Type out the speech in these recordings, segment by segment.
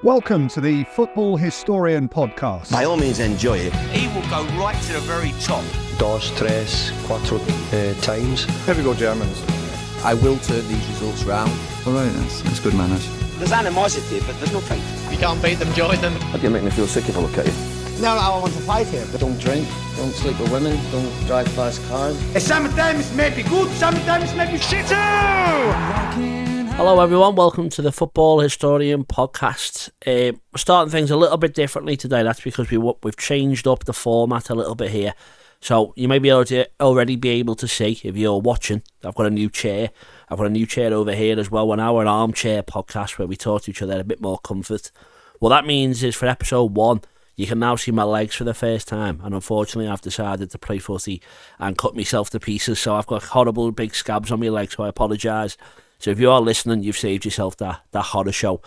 Welcome to the Football Historian Podcast. By all means, enjoy it. He will go right to the very top. Dos, tres, cuatro times. Here we go, Germans. I will turn these results round. All right, that's good manners. There's animosity, but there's no fight. If you can't beat them, join them. How do you make me feel sick if I look at you? No, I want to fight here. Don't drink, don't sleep with women, don't drive fast cars. Sometimes it may be good, sometimes it may be shit too! Hello everyone, welcome to the Football Historian Podcast. We're starting things a little bit differently today. That's because we've changed up the format a little bit here. So you may be able to already be able to see, if you're watching, I've got a new chair. I've got a new chair over here as well. We're now an armchair podcast where we talk to each other in a bit more comfort. What that means is for episode 1, you can now see my legs for the first time. And unfortunately, I've decided to play footy and cut myself to pieces. So I've got horrible big scabs on my legs, so I apologise. So if you are listening, you've saved yourself that horror show.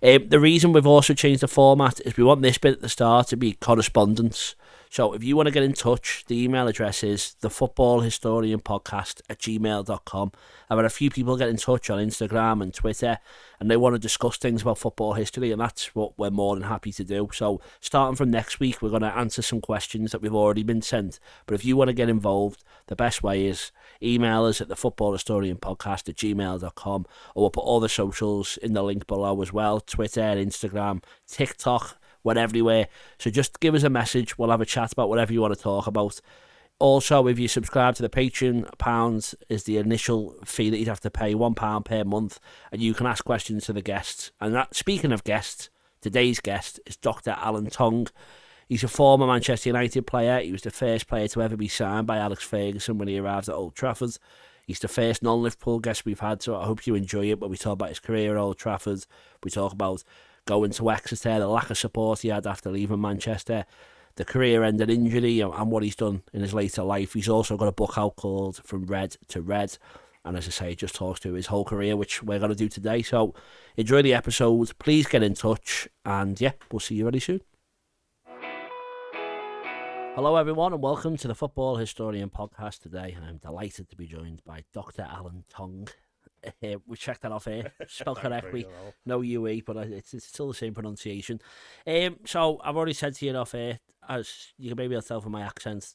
The reason we've also changed the format is we want this bit at the start to be correspondence. So if you want to get in touch, the email address is thefootballhistorianpodcast@gmail.com. I've had a few people get in touch on Instagram and Twitter, and they want to discuss things about football history, and that's what we're more than happy to do. So starting from next week, we're going to answer some questions that we've already been sent. But if you want to get involved, the best way is email us at thefootballhistorianpodcast@gmail.com, or we'll put all the socials in the link below as well: Twitter, Instagram, TikTok. We're everywhere. So just give us a message. We'll have a chat about whatever you want to talk about. Also, if you subscribe to the Patreon, £1 is the initial fee that you'd have to pay, £1 per month, and you can ask questions to the guests. And that, speaking of guests, today's guest is Dr Alan Tonge. He's a former Manchester United player. He was the first player to ever be signed by Alex Ferguson when he arrived at Old Trafford. He's the first non-Liverpool guest we've had, so I hope you enjoy it. But we talk about his career at Old Trafford. We talk about going to Exeter, the lack of support he had after leaving Manchester, the career-ending injury, and what he's done in his later life. He's also got a book out called From Red to Red, and as I say, it just talks to his whole career, which we're going to do today. So enjoy the episode, please get in touch, and yeah, we'll see you very soon. Hello everyone, and welcome to the Football Historian Podcast. Today I'm delighted to be joined by Dr Alan Tonge. We checked that off here, spelled correctly, no UE, but it's still the same pronunciation. So I've already said to you off here, as you can maybe tell from my accent,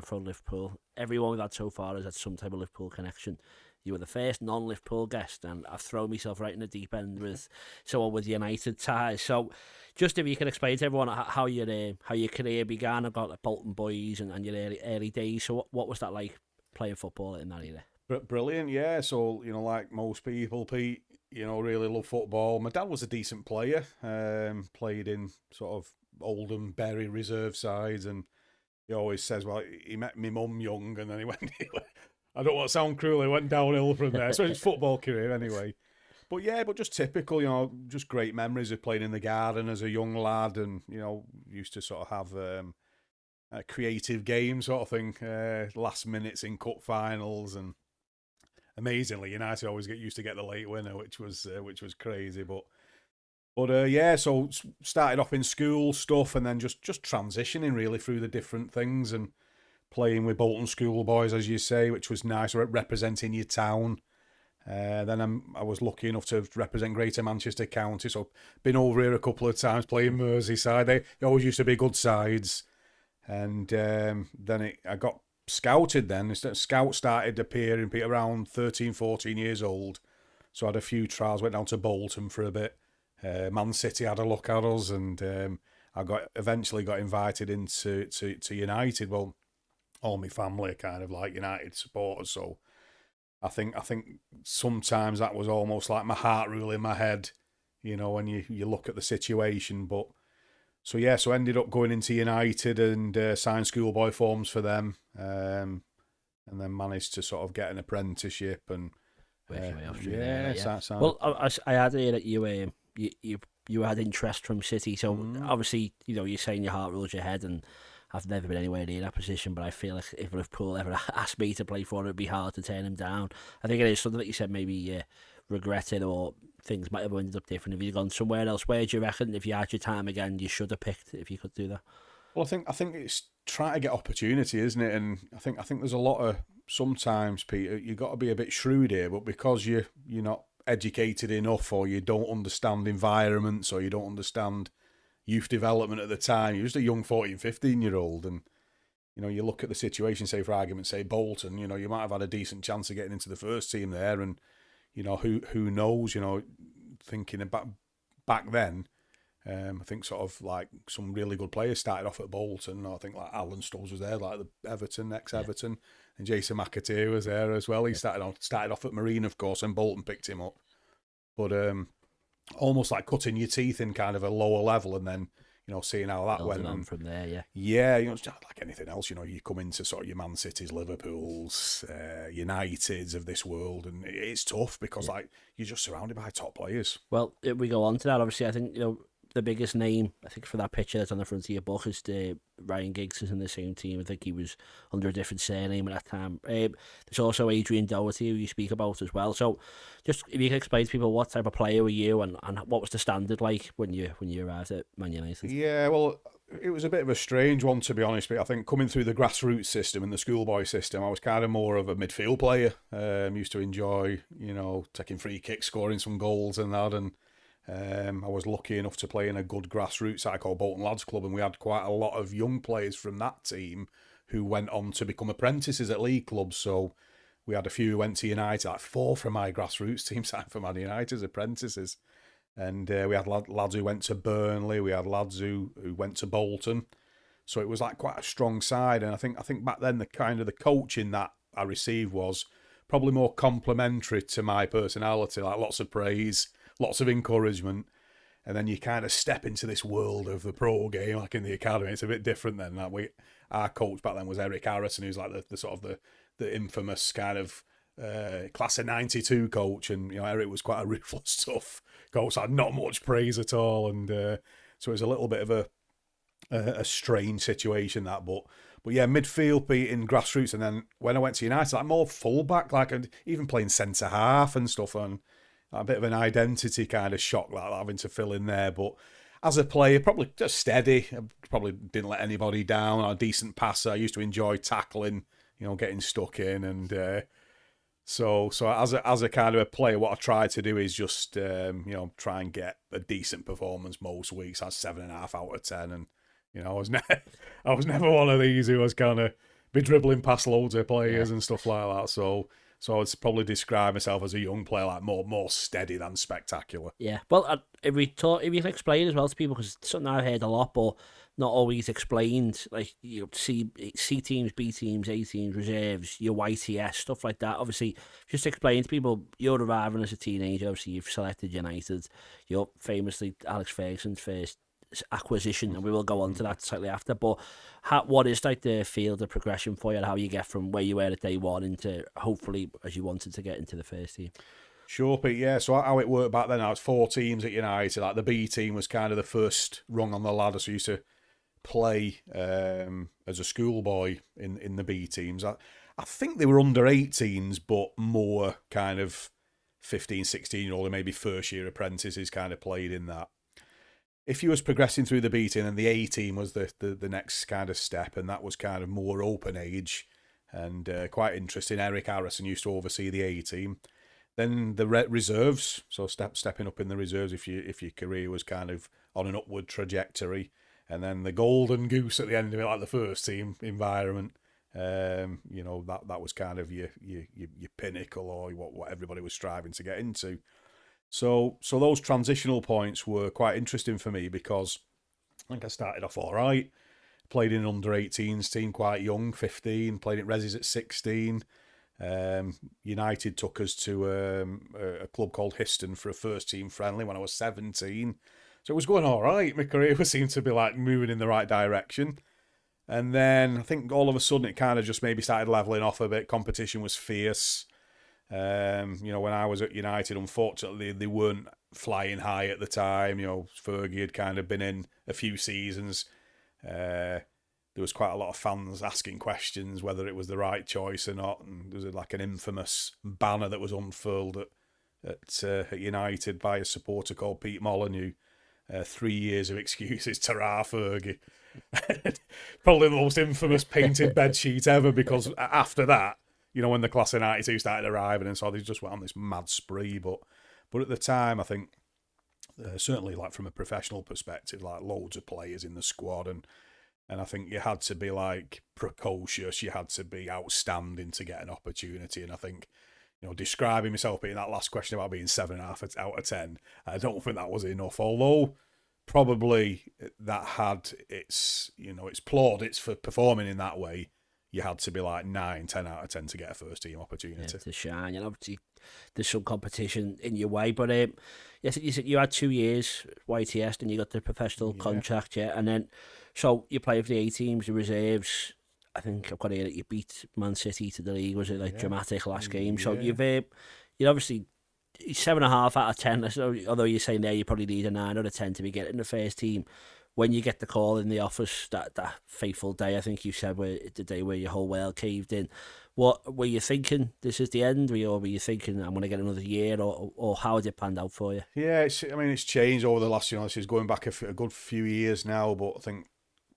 from Liverpool, everyone we've had so far has had some type of Liverpool connection. You were the first non-Liverpool guest, and I've thrown myself right in the deep end with someone with United ties. So just if you can explain to everyone how your career began. I've got the Bolton boys and your early days. So what was that like playing football in that era? Brilliant, yeah. So, like most people, Pete, really love football. My dad was a decent player, played in sort of Oldham, Bury reserve sides, and he always says, well, he met me mum young, and then he went, I don't want to sound cruel, he went downhill from there. So his football career anyway. But just typical, just great memories of playing in the garden as a young lad, and, used to sort of have a creative game sort of thing, last minutes in cup finals, and amazingly, United always used to get the late winner, which was crazy. But so started off in school stuff, and then just transitioning really through the different things, and playing with Bolton schoolboys, as you say, which was nice, representing your town. Then I was lucky enough to represent Greater Manchester County, so been over here a couple of times playing Merseyside. They always used to be good sides, and then I got scouted then. Scout started appearing around 13, 14 years old. So I had a few trials, went down to Bolton for a bit. Man City had a look at us, and I eventually got invited into to United. Well, all my family are kind of like United supporters, so I think sometimes that was almost like my heart ruling my head, when you look at the situation. But so ended up going into United and signed schoolboy forms for them, and then managed to sort of get an apprenticeship and Well, I had heard that you had interest from City, so obviously you're saying your heart rules your head, and I've never been anywhere near that position, but I feel like if Liverpool ever asked me to play for it, it'd be hard to turn him down. I think it is something that you said maybe regretted, or things might have ended up different if you'd gone somewhere else. Where do you reckon, if you had your time again, you should have picked if you could do that? Well, I think it's trying to get opportunity, isn't it? And I think there's a lot of, sometimes, Peter, you've got to be a bit shrewd here, but because you're not educated enough, or you don't understand environments, or you don't understand youth development at the time. You're just a young 14, 15-year-old, and you look at the situation, say for argument's sake, Bolton, you might have had a decent chance of getting into the first team there, and who knows, thinking about back then, I think sort of like some really good players started off at Bolton. I think like Alan Stubbs was there, like the Everton, ex-Everton, and Jason McAteer was there as well. He started off at Marine, of course, and Bolton picked him up. But almost like cutting your teeth in kind of a lower level, and then seeing how that went on from there. Yeah, it's just like anything else. You come into sort of your Man Cities, Liverpools, Uniteds of this world, and it's tough because like you're just surrounded by top players. Well, if we go on to that, obviously, I think the biggest name, I think, for that picture that's on the front of your book is Ryan Giggs is in the same team. I think he was under a different surname at that time. There's also Adrian Doherty, who you speak about as well. So just if you can explain to people what type of player were you, and what was the standard like when you arrived at Man United? Yeah, well, it was a bit of a strange one, to be honest, but I think coming through the grassroots system and the schoolboy system, I was kind of more of a midfield player. Used to enjoy, taking free kicks, scoring some goals and that, and I was lucky enough to play in a good grassroots side called Bolton Lads Club, and we had quite a lot of young players from that team who went on to become apprentices at league clubs. So we had a few who went to United, like 4 from my grassroots team signed for Man United as apprentices. And we had lads who went to Burnley, we had lads who went to Bolton. So it was like quite a strong side. And I think back then the coaching that I received was probably more complimentary to my personality, like lots of praise, lots of encouragement, and then you kind of step into this world of the pro game, like in the academy. It's a bit different then. Like our coach back then was Eric Harrison, who's like the sort of the infamous kind of class of '92 coach, and Eric was quite a ruthless, tough coach. Had not much praise at all, and so it was a little bit of a strange situation that, but yeah, midfield beating grassroots, and then when I went to United, like more fullback, like even playing centre half and stuff, and a bit of an identity kind of shock, like having to fill in there. But as a player, probably just steady. I probably didn't let anybody down. I'm a decent passer. I used to enjoy tackling, getting stuck in. And so as a kind of a player, what I tried to do is just, try and get a decent performance most weeks. I was 7.5 out of 10. And, I was never one of these who was kind of be dribbling past loads of players and stuff like that. So I would probably describe myself as a young player, like more steady than spectacular. Yeah, well, if you can explain as well to people, because it's something I've heard a lot, but not always explained. Like C teams, B teams, A teams, reserves, your YTS, stuff like that. Obviously, just explain to people, you're arriving as a teenager. Obviously, you've selected United. You're famously Alex Ferguson's first acquisition, and we will go on to that slightly after. But what is like the field of progression for you, and how you get from where you were at day one into hopefully as you wanted to get into the first team? Sure, Pete. Yeah. So how it worked back then, I was 4 teams at United. Like the B team was kind of the first rung on the ladder. So I used to play as a schoolboy in the B teams. I think they were under 18s, but more kind of 15, 16-year-old, maybe first year apprentices kind of played in that. If you was progressing through the B team, then the A team was the next kind of step, and that was kind of more open age and quite interesting. Eric Harrison used to oversee the A team. Then the reserves, so stepping up in the reserves if your career was kind of on an upward trajectory, and then the golden goose at the end of it, like the first team environment. That was kind of your pinnacle, or what everybody was striving to get into. So those transitional points were quite interesting for me because I think I started off all right. Played in an under-18s team quite young, 15. Played at Resis at 16. United took us to a club called Histon for a first-team friendly when I was 17. So it was going all right. My career seemed to be like moving in the right direction. And then I think all of a sudden it kind of just maybe started levelling off a bit. Competition was fierce. When I was at United, unfortunately, they weren't flying high at the time. Fergie had kind of been in a few seasons. There was quite a lot of fans asking questions whether it was the right choice or not. And there was like an infamous banner that was unfurled at United by a supporter called Pete Molyneux. 3 years of excuses to Fergie. Probably the most infamous painted bedsheet ever, because after that, when the class of '92 started arriving, and so they just went on this mad spree. But But at the time, I think certainly like from a professional perspective, like loads of players in the squad, and I think you had to be like precocious, you had to be outstanding to get an opportunity. And I think, describing myself being that last question about being 7.5 out of 10, I don't think that was enough. Although probably that had its plaudits for performing in that way. You had to be like 9, 10 out of 10 to get a first team opportunity. To shine, and obviously there's some competition in your way. But yes, you said you had 2 years YTS, and you got the professional contract, and then so you play for the A teams, the reserves. I think I've got to hear that you beat Man City to the league. Was it dramatic last game? So you've obviously 7.5 out of 10. Although you're saying there you probably need a 9 out of 10 to be getting the first team. When you get the call in the office that fateful day, I think you said the day where your whole world caved in. What were you thinking? This is the end, or were you thinking I'm going to get another year, or how had it panned out for you? Yeah, it's changed over the last. This is going back a good few years now, but I think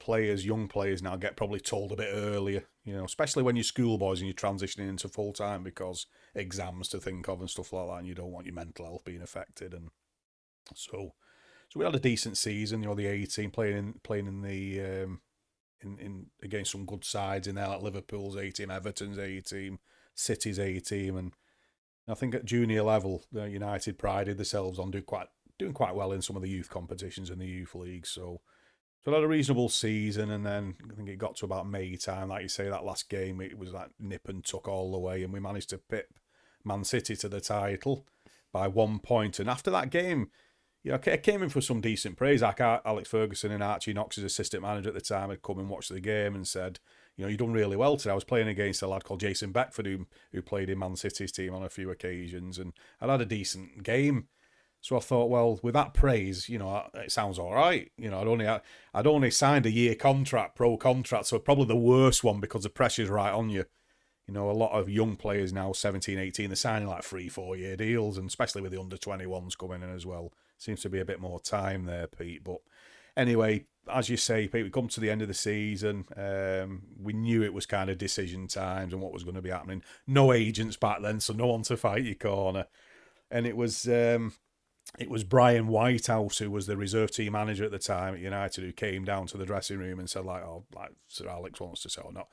young players now get probably told a bit earlier. Especially when you're schoolboys and you're transitioning into full time, because exams to think of and stuff like that, and you don't want your mental health being affected, and so. So we had a decent season, the A team playing in the in against some good sides in there, like Liverpool's A team, Everton's A team, City's A team, and I think at junior level, United prided themselves on doing quite well in some of the youth competitions in the youth league. So I had a reasonable season, and then I think it got to about May time, like you say, that last game it was like nip and tuck all the way, and we managed to pip Man City to the title by 1 point, and after that game. I came in for some decent praise. Like Alex Ferguson and Archie Knox's assistant manager at the time had come and watched the game and said, you've done really well today. I was playing against a lad called Jason Beckford who played in Man City's team on a few occasions, and I'd had a decent game. So I thought, well, with that praise, it sounds all right. I'd only signed a year contract, pro contract, so probably the worst one because the pressure's right on you. A lot of young players now, 17, 18, they're signing like 3-4 year deals, and especially with the under-21s coming in as well. Seems to be a bit more time there, Pete. But anyway, as you say, Pete, we come to the end of the season. We knew it was kind of decision times and what was going to be happening. No agents back then, so no one to fight your corner. And it was Brian Whitehouse, who was the reserve team manager at the time at United, who came down to the dressing room and said, like Sir Alex wants to say, or not.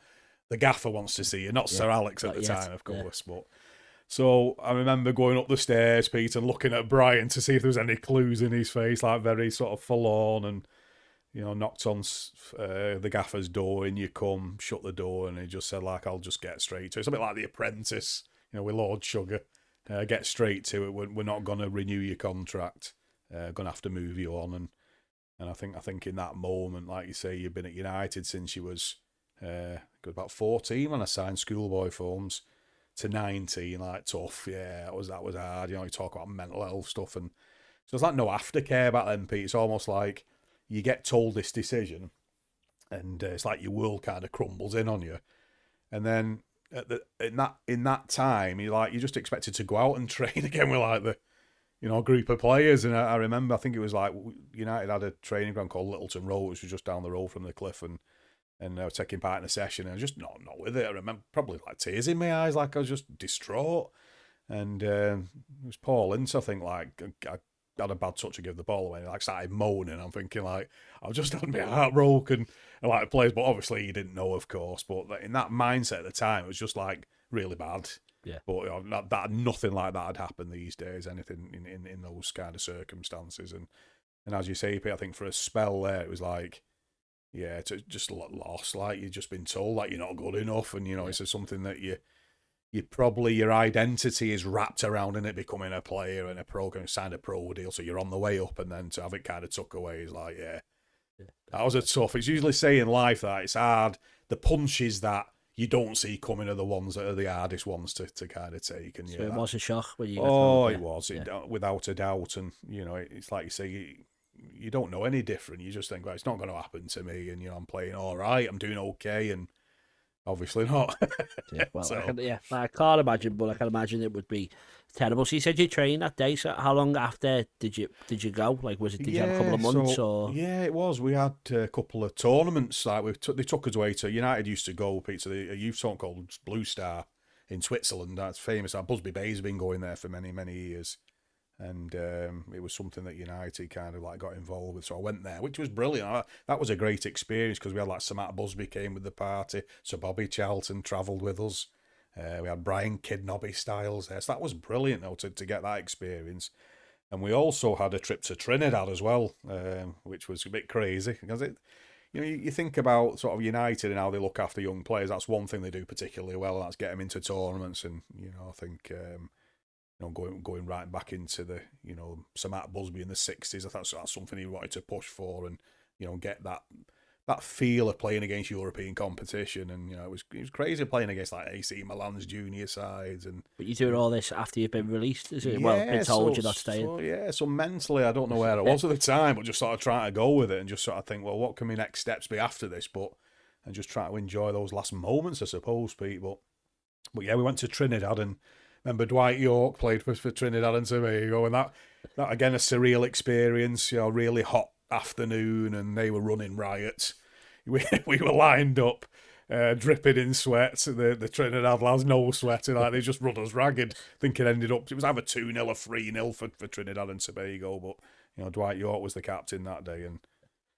The gaffer wants to see you, not Sir Alex at the time, of course. Yeah. But so I remember going up the stairs, Pete, and looking at Brian to see if there was any clues in his face, like very sort of forlorn, and knocked on the gaffer's door, and you come, shut the door, and he just said, like, I'll just get straight to it. It's a bit like The Apprentice, with Lord Sugar. Get straight to it. We're not going to renew your contract. Going to have to move you on, and I think in that moment, like you say, you've been at United since you was about 14 when I signed schoolboy forms to 19, like tough. Yeah, that was hard. You talk about mental health stuff, and so it's like no aftercare back then, Pete. It's almost like you get told this decision, and it's like your world kind of crumbles in on you, and then in that time, you're just expected to go out and train again with like the group of players. And I remember, I think it was like United had a training ground called Littleton Road, which was just down the road from the cliff, and I was taking part in a session, and I was just not with it. I remember probably like tears in my eyes, like I was just distraught. And it was Paul Ince, I think, like I had a bad touch to give the ball away, like started moaning. I'm thinking like I've just had my heart broken, and like the players, but obviously he didn't know, of course. But in that mindset at the time, it was just like really bad. Yeah. But that nothing like that had happened these days. Anything in those kind of circumstances, and as you say, Pete, I think for a spell there, it was like. Yeah, it's just lost. Like you've just been told like you're not good enough, and it's something that you probably your identity is wrapped around in it becoming a player and a pro, going to sign a pro deal, so you're on the way up, and then to have it kind of took away is like that was a tough. It's usually say in life that it's hard. The punches that you don't see coming are the ones that are the hardest ones to kind of take. And so it was a shock when you. It was without a doubt, and it's like you say. You don't know any different. You just think, well, it's not going to happen to me, and I'm playing all right, I'm doing okay, and obviously not. I can't imagine, but I can imagine it would be terrible. So you said you trained that day. So how long after did you go? Like, did you have a couple of months or? Yeah, it was. We had a couple of tournaments. Like they took us away to United. Used to go, Pete, to a youth tournament called Blue Star in Switzerland. That's famous. Busby Bay's been going there for many years. And it was something that United kind of like got involved with. So I went there, which was brilliant. That was a great experience because we had like Sir Matt Busby came with the party. Sir Bobby Charlton travelled with us. We had Brian Kidnobby Styles there. So that was brilliant though to get that experience. And we also had a trip to Trinidad as well, which was a bit crazy because you think about sort of United and how they look after young players. That's one thing they do particularly well. That's get them into tournaments, and I think going right back into the Sir Matt Busby in the '60s. I thought that's something he wanted to push for, and get that feel of playing against European competition. And it was crazy playing against like AC Milan's junior sides. But you're doing all this after you've been released, is it? Well, been told you're not staying. So mentally, I don't know where I was at the time, but just sort of trying to go with it and just sort of think, well, what can my next steps be after this? And just try to enjoy those last moments, I suppose, Pete. But yeah, we went to Trinidad, and remember Dwight York played for Trinidad and Tobago, and that again a surreal experience. Really hot afternoon, and they were running riot. We were lined up, dripping in sweat. The Trinidad lads, no sweat, like they just run us ragged. I think it ended up, it was either 2-0 or 3-0 for Trinidad and Tobago. But Dwight York was the captain that day, and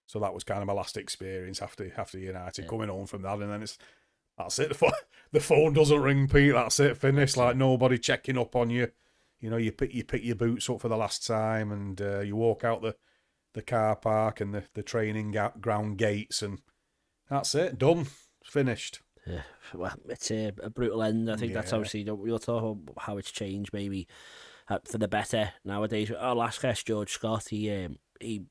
so that was kind of my last experience after United coming home from that. And then that's it. The phone doesn't ring, Pete. That's it. Finished. Like nobody checking up on you. You pick your boots up for the last time, and you walk out the car park and the training ground gates, and that's it. Done. Finished. Yeah, well, it's a brutal end. I think that's obviously, we'll talk about how it's changed maybe for the better nowadays. Our last guest, George Scott, he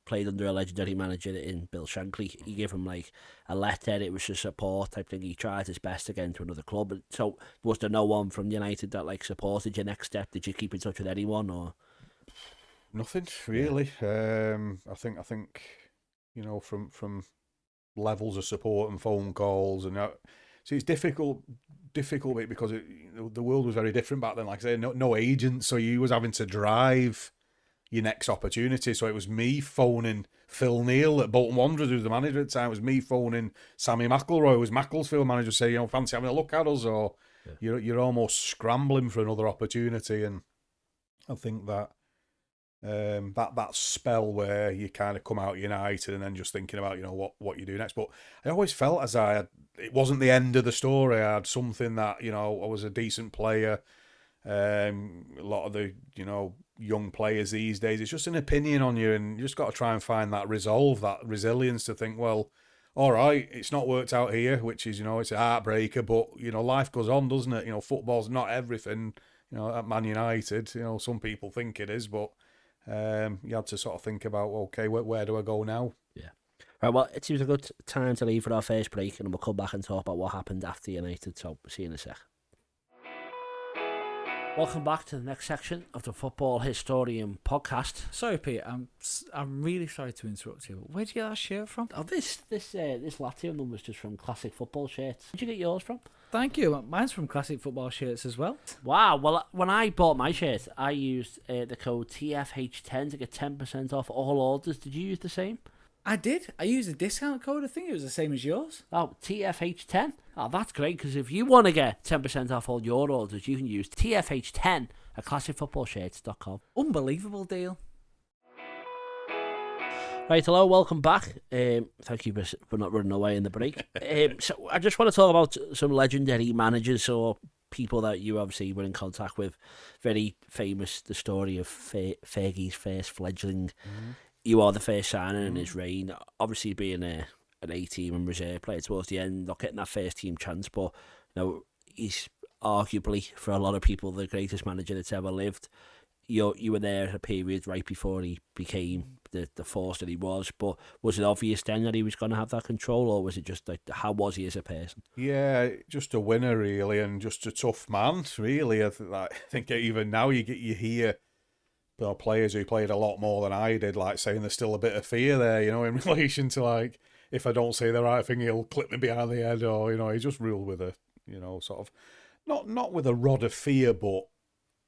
played under a legendary manager in Bill Shankly. He gave him like a letter. It was a support type thing. He tried his best to get into another club. So was there no one from United that like supported your next step? Did you keep in touch with anyone or? Nothing really. I think from levels of support and phone calls, and see, it's difficult because the world was very different back then. Like I say, no agent, so you was having to drive your next opportunity. So it was me phoning Phil Neal at Bolton Wanderers, who was the manager at the time. It was me phoning Sammy McElroy, who was Macclesfield manager, say, fancy having a look at us, or you're almost scrambling for another opportunity. And I think that that spell where you kind of come out United and then just thinking about what you do next. But I always felt it wasn't the end of the story. I had something that I was a decent player. A lot of the young players these days, it's just an opinion on you, and you just got to try and find that resolve, that resilience to think, well, all right, it's not worked out here, which is it's a heartbreaker, but life goes on, doesn't it? Football's not everything. At Man United, some people think it is, but you had to sort of think about, okay, where do I go now? Yeah. Right, well, it seems a good time to leave for our first break, and we'll come back and talk about what happened after United, so see you in a sec. Welcome back to the next section of the Football Historian podcast. Sorry, Pete, I'm really sorry to interrupt you. Where'd you get that shirt from? Oh, this Latium number's just from Classic Football Shirts. Where'd you get yours from? Thank you. Mine's from Classic Football Shirts as well. Wow. Well, when I bought my shirt, I used the code TFH10 to get 10% off all orders. Did you use the same? I did. I used a discount code. I think it was the same as yours. Oh, TFH10? Oh, that's great, because if you want to get 10% off all your orders, you can use TFH10 at classicfootballshirts.com. Unbelievable deal. Right, hello, welcome back. Thank you for not running away in the break. So I just want to talk about some legendary managers or people that you obviously were in contact with. Very famous, the story of Fergie's first fledgling. Mm-hmm. You are the first signing in his reign. Obviously being an A-team and reserve player towards the end, not getting that first team chance, but he's arguably, for a lot of people, the greatest manager that's ever lived. You were there at a period right before he became the force that he was, but was it obvious then that he was going to have that control, or was it just like, how was he as a person? Yeah, just a winner really, and just a tough man really. I think even now you hear players who played a lot more than I did, like saying there's still a bit of fear there, in relation to like, if I don't say the right thing, he'll clip me behind the head, or he just ruled with a sort of not with a rod of fear, but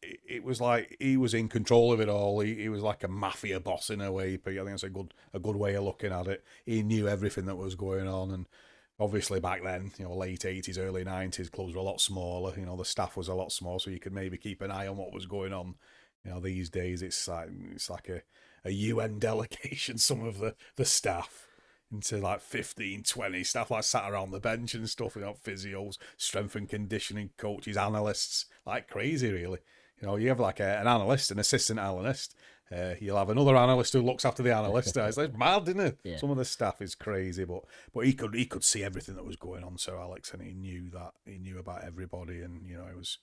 it was like he was in control of it all. He was like a mafia boss in a way. I think that's a good way of looking at it. He knew everything that was going on, and obviously back then, late 80s, early 90s, clubs were a lot smaller. The staff was a lot smaller, so you could maybe keep an eye on what was going on. You know, these days it's like a UN delegation, some of the staff, into like 15, 20 staff like sat around the bench and stuff, you know, physios, strength and conditioning coaches, analysts, like crazy really. You know, you have like an analyst, an assistant analyst. You'll have another analyst who looks after the analyst. It's like mad, isn't it? Yeah. Some of the staff is crazy, but he could see everything that was going on, Sir Alex, and he knew about everybody, and you know it was.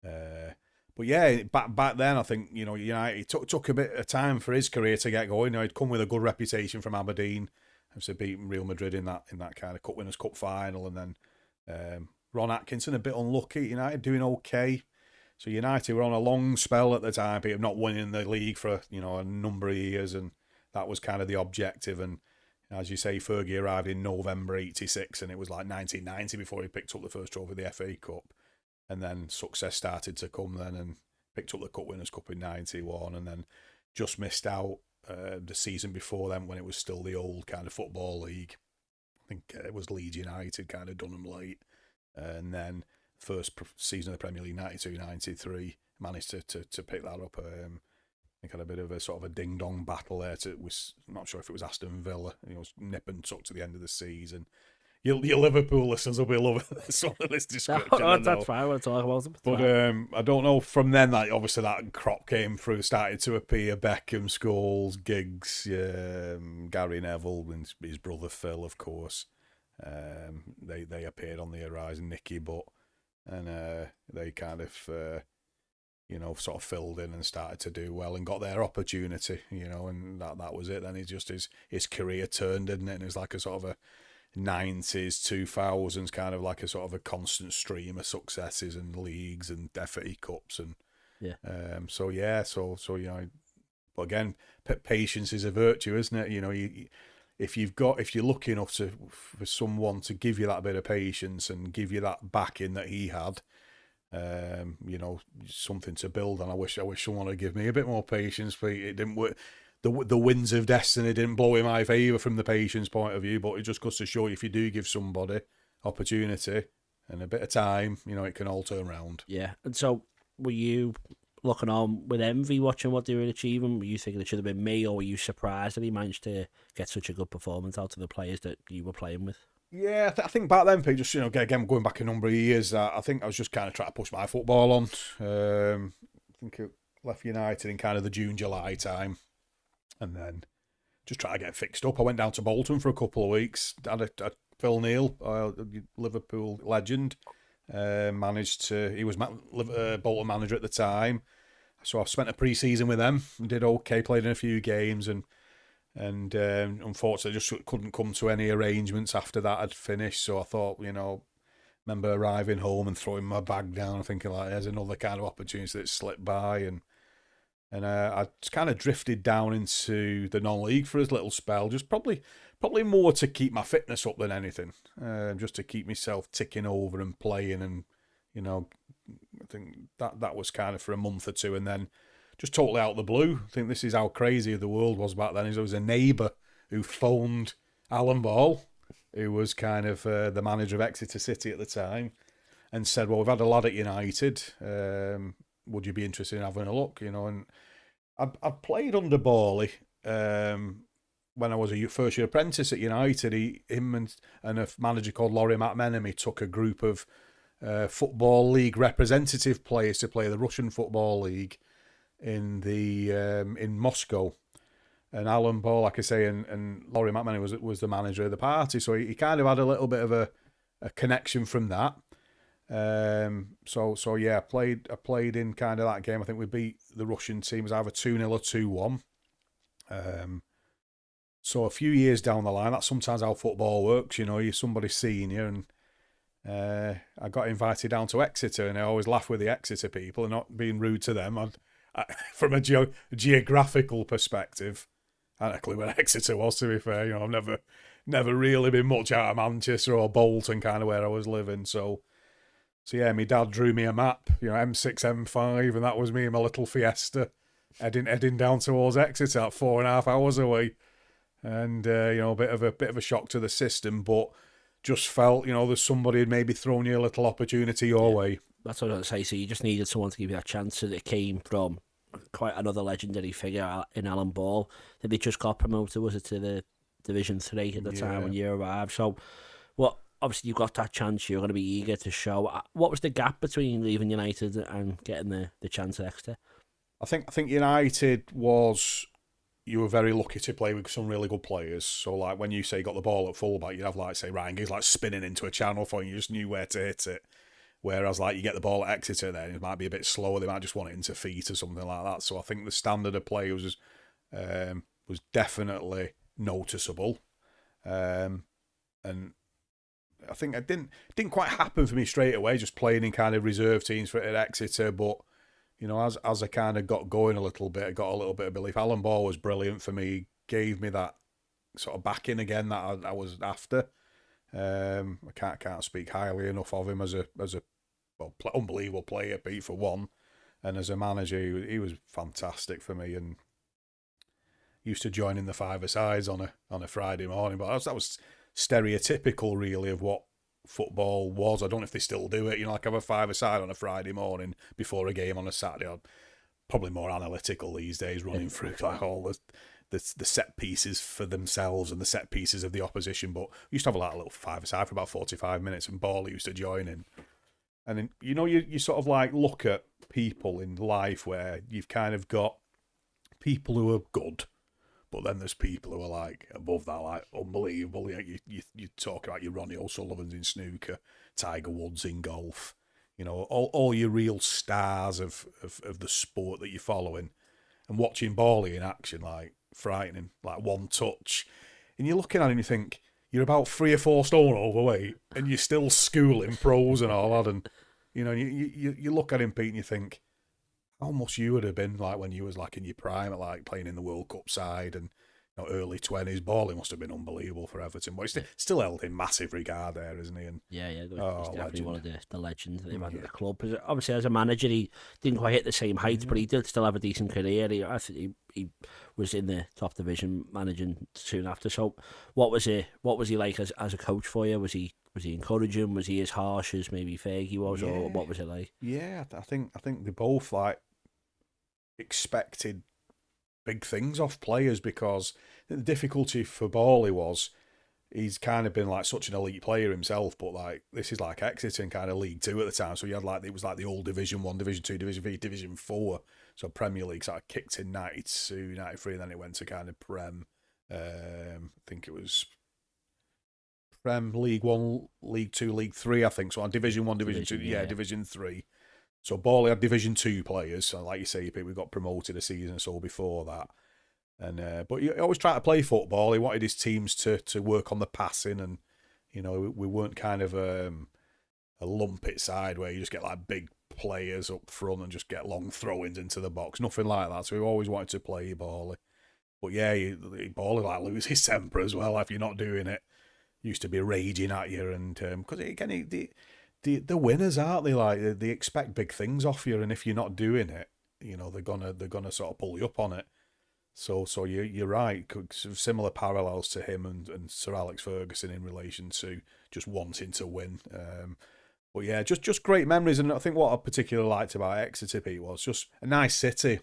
But yeah, back then I think you know it took a bit of time for his career to get going. You know, he'd come with a good reputation from Aberdeen, obviously beating Real Madrid in that kind of Cup Winners' Cup final, and then Ron Atkinson a bit unlucky. United doing okay. So United were on a long spell at the time, but not winning the league for a number of years, and that was kind of the objective. And as you say, Fergie arrived in November '86, and it was like 1990 before he picked up the first trophy of the FA Cup, and then success started to come then, and picked up the Cup Winners' Cup in '91, and then just missed out the season before then when it was still the old kind of Football League. I think it was Leeds United kind of done them late, and then first season of the Premier League, 92-93, managed to pick that up. I think had a bit of a sort of a ding-dong battle there. Was not sure if it was Aston Villa. It was nip and tuck to the end of the season. Your Liverpool listeners will be loving this description. No, that's fine. I want to talk about them. But I don't know. From then, like obviously that crop came through, started to appear. Beckham, Scholes, Giggs, Gary Neville, and his brother Phil, of course. They appeared on the horizon. Nicky Butt. And they kind of, sort of filled in and started to do well and got their opportunity, and that was it. Then his career turned, didn't it? And it was like a sort of a 90s, 2000s kind of like a sort of a constant stream of successes and leagues and FA Cups and but again, patience is a virtue, isn't it? If you're lucky enough for someone to give you that bit of patience and give you that backing that he had, something to build on. I wish someone would give me a bit more patience, but it didn't work. The winds of destiny didn't blow in my favour from the patience point of view, but it just goes to show you, if you do give somebody opportunity and a bit of time, it can all turn around. Yeah, and so were you looking on with envy watching what they were achieving? Were you thinking it should have been me, or were you surprised that he managed to get such a good performance out of the players that you were playing with? Yeah, I think back then, Pete, just again going back a number of years, I think I was just kind of trying to push my football on. I think it left United in kind of the June, July time, and then just trying to get fixed up. I went down to Bolton for a couple of weeks. Had a Phil Neal, Liverpool legend. He was Bolton manager at the time, so I spent a pre-season with them and did okay, played in a few games, and unfortunately just couldn't come to any arrangements after that had finished. So I thought, remember arriving home and throwing my bag down and thinking like, there's another kind of opportunity that slipped by, and I just kind of drifted down into the non-league for a little spell, just probably more to keep my fitness up than anything, just to keep myself ticking over and playing, and I think that was kind of for a month or two, and then just totally out of the blue. I think this is how crazy the world was back then. There was a neighbour who phoned Alan Ball, who was kind of the manager of Exeter City at the time, and said, "Well, we've had a lad at United. Would you be interested in having a look?" And I played under Bawley when I was a first year apprentice at United. Him and a manager called Laurie McMenemy took a group of Football League representative players to play the Russian Football League in Moscow. And Alan Ball, like I say, and Laurie McMenemy was the manager of the party, so he kind of had a little bit of a connection from that. So yeah, I played in kind of that game. I think we beat the Russian team. It was either 2-0 or 2-1. So a few years down the line, that's sometimes how football works. You're somebody senior, and I got invited down to Exeter, and I always laugh with the Exeter people and not being rude to them. From a geographical perspective, I don't know a clue where Exeter was, to be fair. I've never really been much out of Manchester or Bolton, kind of where I was living. So yeah, my dad drew me a map, M6, M5, and that was me in my little Fiesta, heading down towards Exeter, 4.5 hours away, and a bit of a shock to the system, but just felt there's somebody had maybe thrown you a little opportunity your way. That's what I was going to say. So you just needed someone to give you that chance, and it came from quite another legendary figure in Alan Ball. I think they just got promoted, was it, to the Division 3 at the time when you arrived. So, well, obviously you got that chance. You're going to be eager to show. What was the gap between leaving United and getting the chance at Exeter? I think United was, you were very lucky to play with some really good players. So like when you say you got the ball at fullback, you'd have like say Ryan Giggs like spinning into a channel for you, just knew where to hit it. Whereas like you get the ball at Exeter, then it might be a bit slower. They might just want it into feet or something like that. So I think the standard of play was definitely noticeable, and I think it didn't quite happen for me straight away. Just playing in kind of reserve teams at Exeter, but you know, as I kind of got going a little bit, I got a little bit of belief. Alan Ball was brilliant for me. Gave me that sort of backing again that I was after. I can't speak highly enough of him as a unbelievable player, Pete, for one, and as a manager, he was fantastic for me. And used to join in the five-a-sides on a Friday morning, but that was stereotypical, really, of what football was. I don't know if they still do it. You know, like have a five-a-side on a Friday morning before a game on a Saturday. I'm probably more analytical these days, running through like all the set pieces for themselves and the set pieces of the opposition. But we used to have like a little five-a-side for about 45 minutes, and Ball used to join in. And then, you know, you sort of like look at people in life where you've kind of got people who are good, but then there's people who are like above that, like unbelievable. You talk about your Ronnie O'Sullivans in snooker, Tiger Woods in golf, you know, all your real stars of the sport that you're following, and watching Bally in action, like frightening, like one touch. And you're looking at him and you think, you're about 3 or 4 stone overweight and you're still schooling pros and all that. And, you know, you look at him, Pete, and you think, how much you would have been like when you was like in your prime, at like playing in the World Cup side and, you know, early 20s. Bally must have been unbelievable for Everton, but he's still held in massive regard there, isn't he? And he's definitely one of the legends that they've had at the club. Obviously, as a manager, he didn't quite hit the same heights, but he did still have a decent career. He was in the top division managing soon after. So, what was he like as a coach for you? Was he encouraging? Was he as harsh as maybe Fergie was, or what was it like? Yeah, I think they both like expected big things off players, because the difficulty for Bally was he's kind of been like such an elite player himself, but like this is like Exeter in kind of League 2 at the time, so you had like it was like the old Division 1, Division 2, Division 3, Division 4, so Premier League sort of kicked in 92, 93, and then it went to kind of Prem. I think it was Prem, League 1, League 2, League 3, I think. So on Division 1, Division 2, Division 3. So Bally had Division 2 players. So like you say, we got promoted a season or so before that. And but he always tried to play football. He wanted his teams to work on the passing, and you know, we weren't kind of a lumpet side where you just get like big players up front and just get long throw-ins into the box. Nothing like that. So we always wanted to play Bally. But yeah, Bally like lose his temper as well if you're not doing it. Used to be raging at you, and because again, the winners, aren't they? Like they expect big things off you, and if you're not doing it, you know, they're gonna sort of pull you up on it. So you're right. Similar parallels to him and Sir Alex Ferguson in relation to just wanting to win. But yeah, just great memories. And I think what I particularly liked about Exeter, Pete, was just a nice city.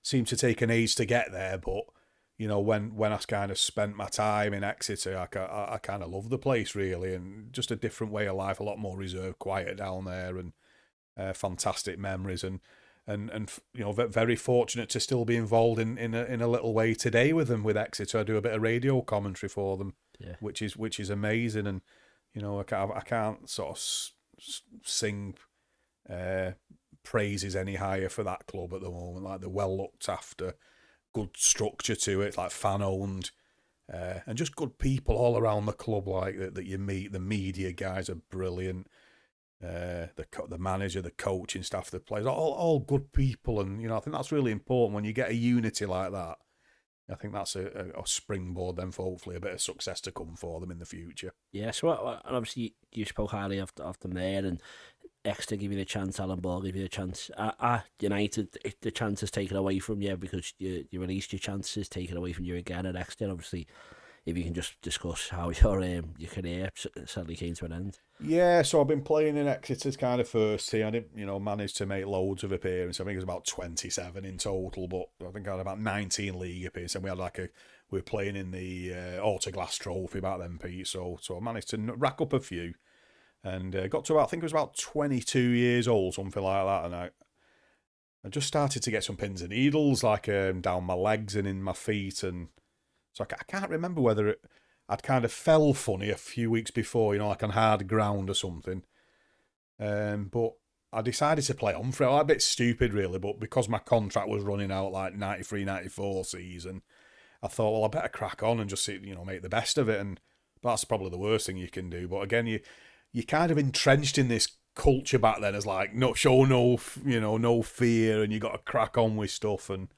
Seemed to take an age to get there, but you know, when I kind of spent my time in Exeter, I kind of loved the place, really, and just a different way of life, a lot more reserved, quieter down there, and fantastic memories, and you know, very fortunate to still be involved in a little way today with them, with Exeter. I do a bit of radio commentary for them, which is amazing, and you know, I can't sort of sing praises any higher for that club at the moment. Like, they're well looked after. Good structure to it, like fan owned, and just good people all around the club, like that you meet. The media guys are brilliant. The manager, the coaching staff, the players, all good people, and you know, I think that's really important when you get a unity like that. I think that's a springboard then for hopefully a bit of success to come for them in the future. Yeah, so and obviously you spoke highly of them there, and Exeter give you the chance, Alan Ball give you the chance. United, the chance is taken away from you because you released your chances, taken away from you again at Exeter. Obviously, if you can just discuss how your career sadly came to an end. Yeah, so I've been playing in Exeter's kind of first team. I didn't, manage to make loads of appearances. I think it was about 27 in total, but I think I had about 19 league appearances. And we were playing in the Autoglass Trophy back then, Pete. So I managed to rack up a few, and got to about, I think it was about 22 years old, something like that. And I just started to get some pins and needles, like down my legs and in my feet, and so I can't remember whether I'd kind of fell funny a few weeks before, like on hard ground or something. But I decided to play on for it. A bit stupid, really, but because my contract was running out like 93, 94 season, I thought, well, I better crack on and just make the best of it. And that's probably the worst thing you can do. But again, you're kind of entrenched in this culture back then as like no fear, and you got to crack on with stuff. And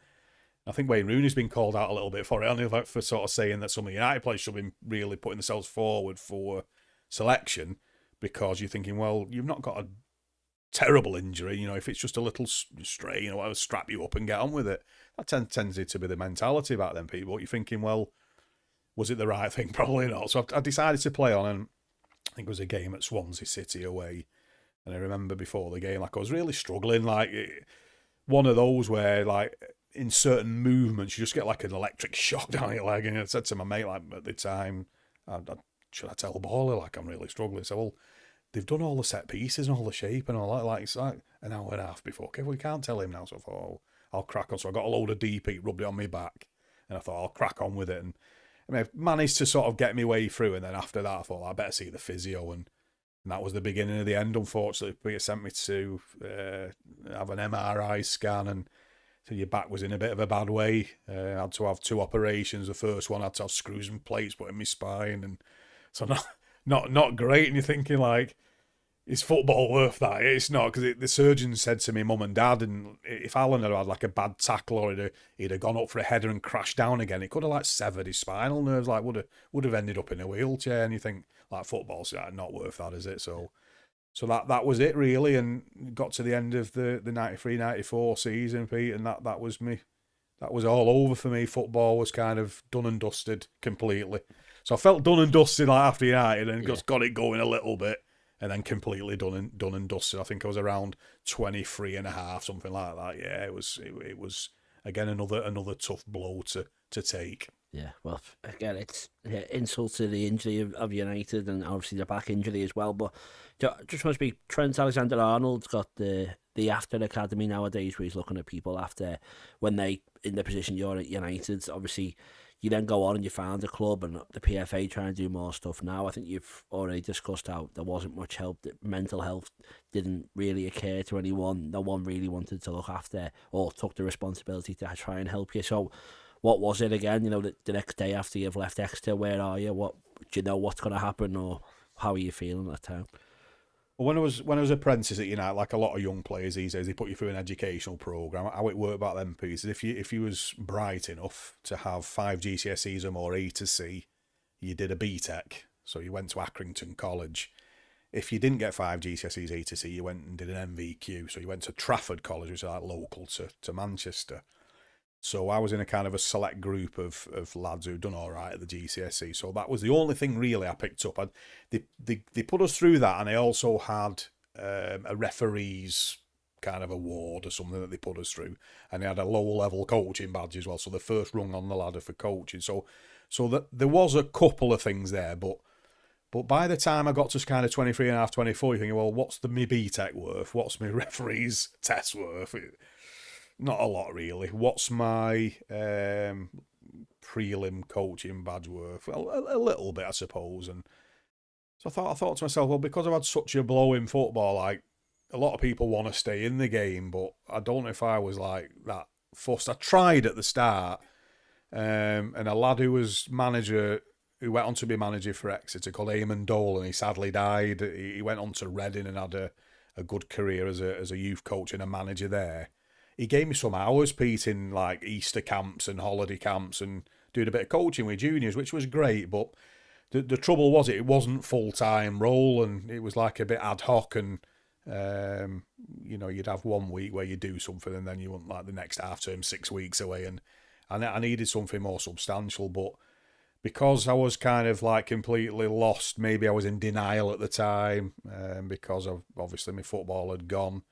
I think Wayne Rooney's been called out a little bit for it, only for sort of saying that some of the United players should be really putting themselves forward for selection, because you're thinking, well, you've not got a terrible injury, if it's just a little strain or whatever, strap you up and get on with it. That tended to be the mentality back then, people. But you're thinking, well, was it the right thing? Probably not. So I decided to play on, and I think it was a game at Swansea City away. And I remember before the game, I was really struggling, one of those where, in certain movements, you just get an electric shock down your leg. And I said to my mate, at the time, should I tell the baller, I'm really struggling? So, well, they've done all the set pieces and all the shape and all that. It's like an hour and a half before. Okay, well, we can't tell him now. So I thought, I'll crack on. So I got a load of DP, rubbed it on my back, and I thought, I'll crack on with it. And I managed to sort of get my way through. And then after that, I thought, I better see the physio. And that was the beginning of the end, unfortunately. Peter sent me to have an MRI scan, and so your back was in a bit of a bad way. I had to have 2 operations. The first one I had to have screws and plates put in my spine, and so not great. And you're thinking, is football worth that? It's not, because the surgeon said to me, mum and dad, and if Alan had had a bad tackle, or he'd have gone up for a header and crashed down again, it could have severed his spinal nerves, would have ended up in a wheelchair. And you think, football's not worth that, is it? So that was it, really, and got to the end of the 93-94 season, Pete, and that was me. That was all over for me. Football was kind of done and dusted completely. So I felt done and dusted after United, and just got it going a little bit, and then completely done and dusted. I think I was around 23 and a half, something like that. Yeah, it was again another tough blow to take. Yeah, well, again, it's insult to the injury of United, and obviously the back injury as well. But just want to speak, Trent Alexander-Arnold's got the After Academy nowadays, where he's looking at people after when they in the position you're at United. Obviously, you then go on and you found a club, and the PFA trying to do more stuff now. I think you've already discussed how there wasn't much help. That mental health didn't really occur to anyone. No one really wanted to look after or took the responsibility to try and help you. So what was it again? The next day after you've left Exeter, where are you? What do you know what's going to happen, or how are you feeling at that time? Well, when I was apprentice at United, like a lot of young players these days, they put you through an educational programme. How it worked back then, Pete, is if you was bright enough to have 5 GCSEs or more A to C, you did a BTEC. So you went to Accrington College. If you didn't get 5 GCSEs A to C, you went and did an MVQ. So you went to Trafford College, which is local to Manchester. So I was in a kind of a select group of lads who'd done all right at the GCSE. So that was the only thing really I picked up. They put us through that, and they also had a referee's kind of award or something that they put us through. And they had a low-level coaching badge as well, so the first rung on the ladder for coaching. So that there was a couple of things there, but by the time I got to kind of 23 and a half, 24, you're thinking, well, what's my BTEC worth? What's my referee's test worth? Not a lot, really. What's my prelim coaching badge worth? Well, a little bit, I suppose. And so I thought to myself, well, because I've had such a blow in football, a lot of people want to stay in the game, but I don't know if I was that fussed. I tried at the start, and a lad who was manager, who went on to be manager for Exeter, called Eamon Dolan, he sadly died. He went on to Reading and had a good career as a youth coach and a manager there. He gave me some hours, Pete, in Easter camps and holiday camps, and doing a bit of coaching with juniors, which was great. But the trouble was it wasn't full-time role, and it was a bit ad hoc, and you'd have 1 week where you do something, and then you want the next half term 6 weeks away, and I needed something more substantial. But because I was kind of like completely lost, maybe I was in denial at the time, because of obviously my football had gone.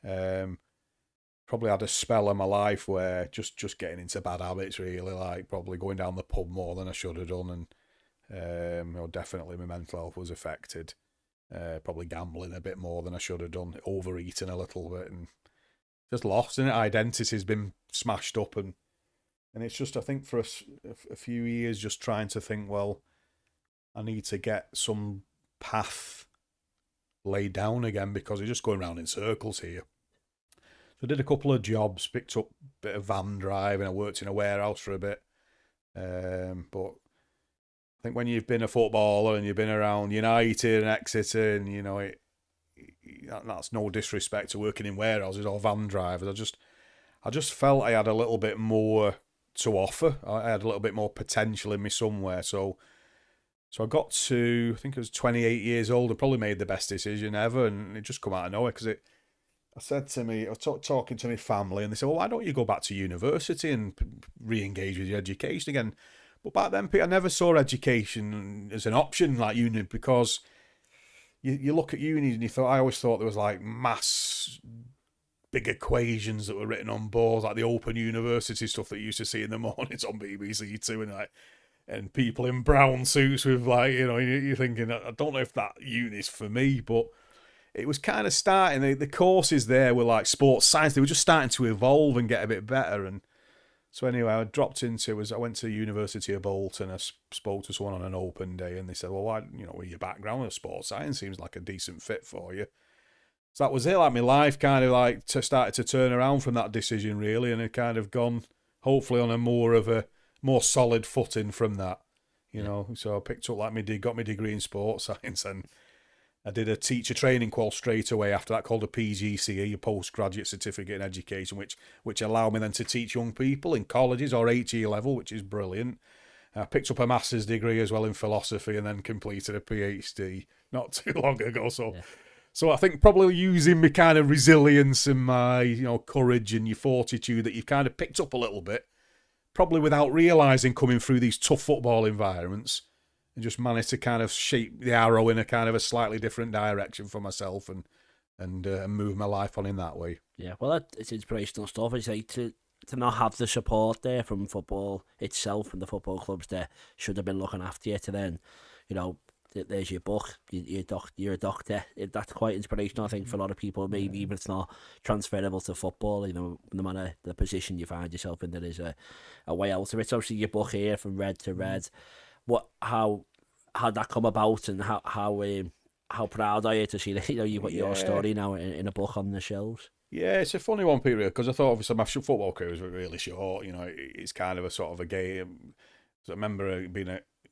Probably had a spell of my life where just getting into bad habits, really, like probably going down the pub more than I should have done, and definitely my mental health was affected. Probably gambling a bit more than I should have done, overeating a little bit, and just lost, and identity's been smashed up, and it's just, I think, for a few years just trying to think, well, I need to get some path laid down again, because it's just going round in circles here. So I did a couple of jobs, picked up a bit of van driving, I worked in a warehouse for a bit, but I think when you've been a footballer and you've been around United and Exeter, and that's no disrespect to working in warehouses or van drivers. I just felt I had a little bit more to offer. I had a little bit more potential in me somewhere. So I got to, I think I was 28 years old. I probably made the best decision ever, and it just come out of nowhere, because I said to me, I was talking to my family, and they said, well, why don't you go back to university and re-engage with your education again? But back then, Pete, I never saw education as an option like uni, because you look at uni and I always thought there was like mass big equations that were written on boards, like the Open University stuff that you used to see in the mornings on BBC Two, and people in brown suits with you're thinking, I don't know if that uni's for me, but it was kind of starting. The courses there were like sports science; they were just starting to evolve and get a bit better, and so anyway, I went to the University of Bolton. I spoke to someone on an open day, and they said, well, why, with your background in sports science seems like a decent fit for you. So that was it. Like, my life kind of started to turn around from that decision, really, and it kind of gone, hopefully, on a more solid footing from that, So I picked up got my degree in sports science, and I did a teacher training course straight away after that, called a PGCE, a postgraduate certificate in education, which allowed me then to teach young people in colleges or 8-year level, which is brilliant. I picked up a master's degree as well in philosophy, and then completed a PhD not too long ago. So I think probably using my kind of resilience and my courage and your fortitude that you've kind of picked up a little bit, probably without realising, coming through these tough football environments, and just managed to kind of shape the arrow in a kind of a slightly different direction for myself, and move my life on in that way. Yeah, well, it's inspirational stuff. It's like to not have the support there from football itself and the football clubs that should have been looking after you, to then, there's your book, you're a doctor. That's quite inspirational, I think, for a lot of people. Maybe even if it's not transferable to football, no matter the position you find yourself in, there is a way out of it. So obviously your book here, From Red to Red, how'd that come about, and how proud are you to see that you've got your story now in a book on the shelves? Yeah, it's a funny one, Peter, because I thought obviously my football career was really short. It's kind of a sort of a game. So I remember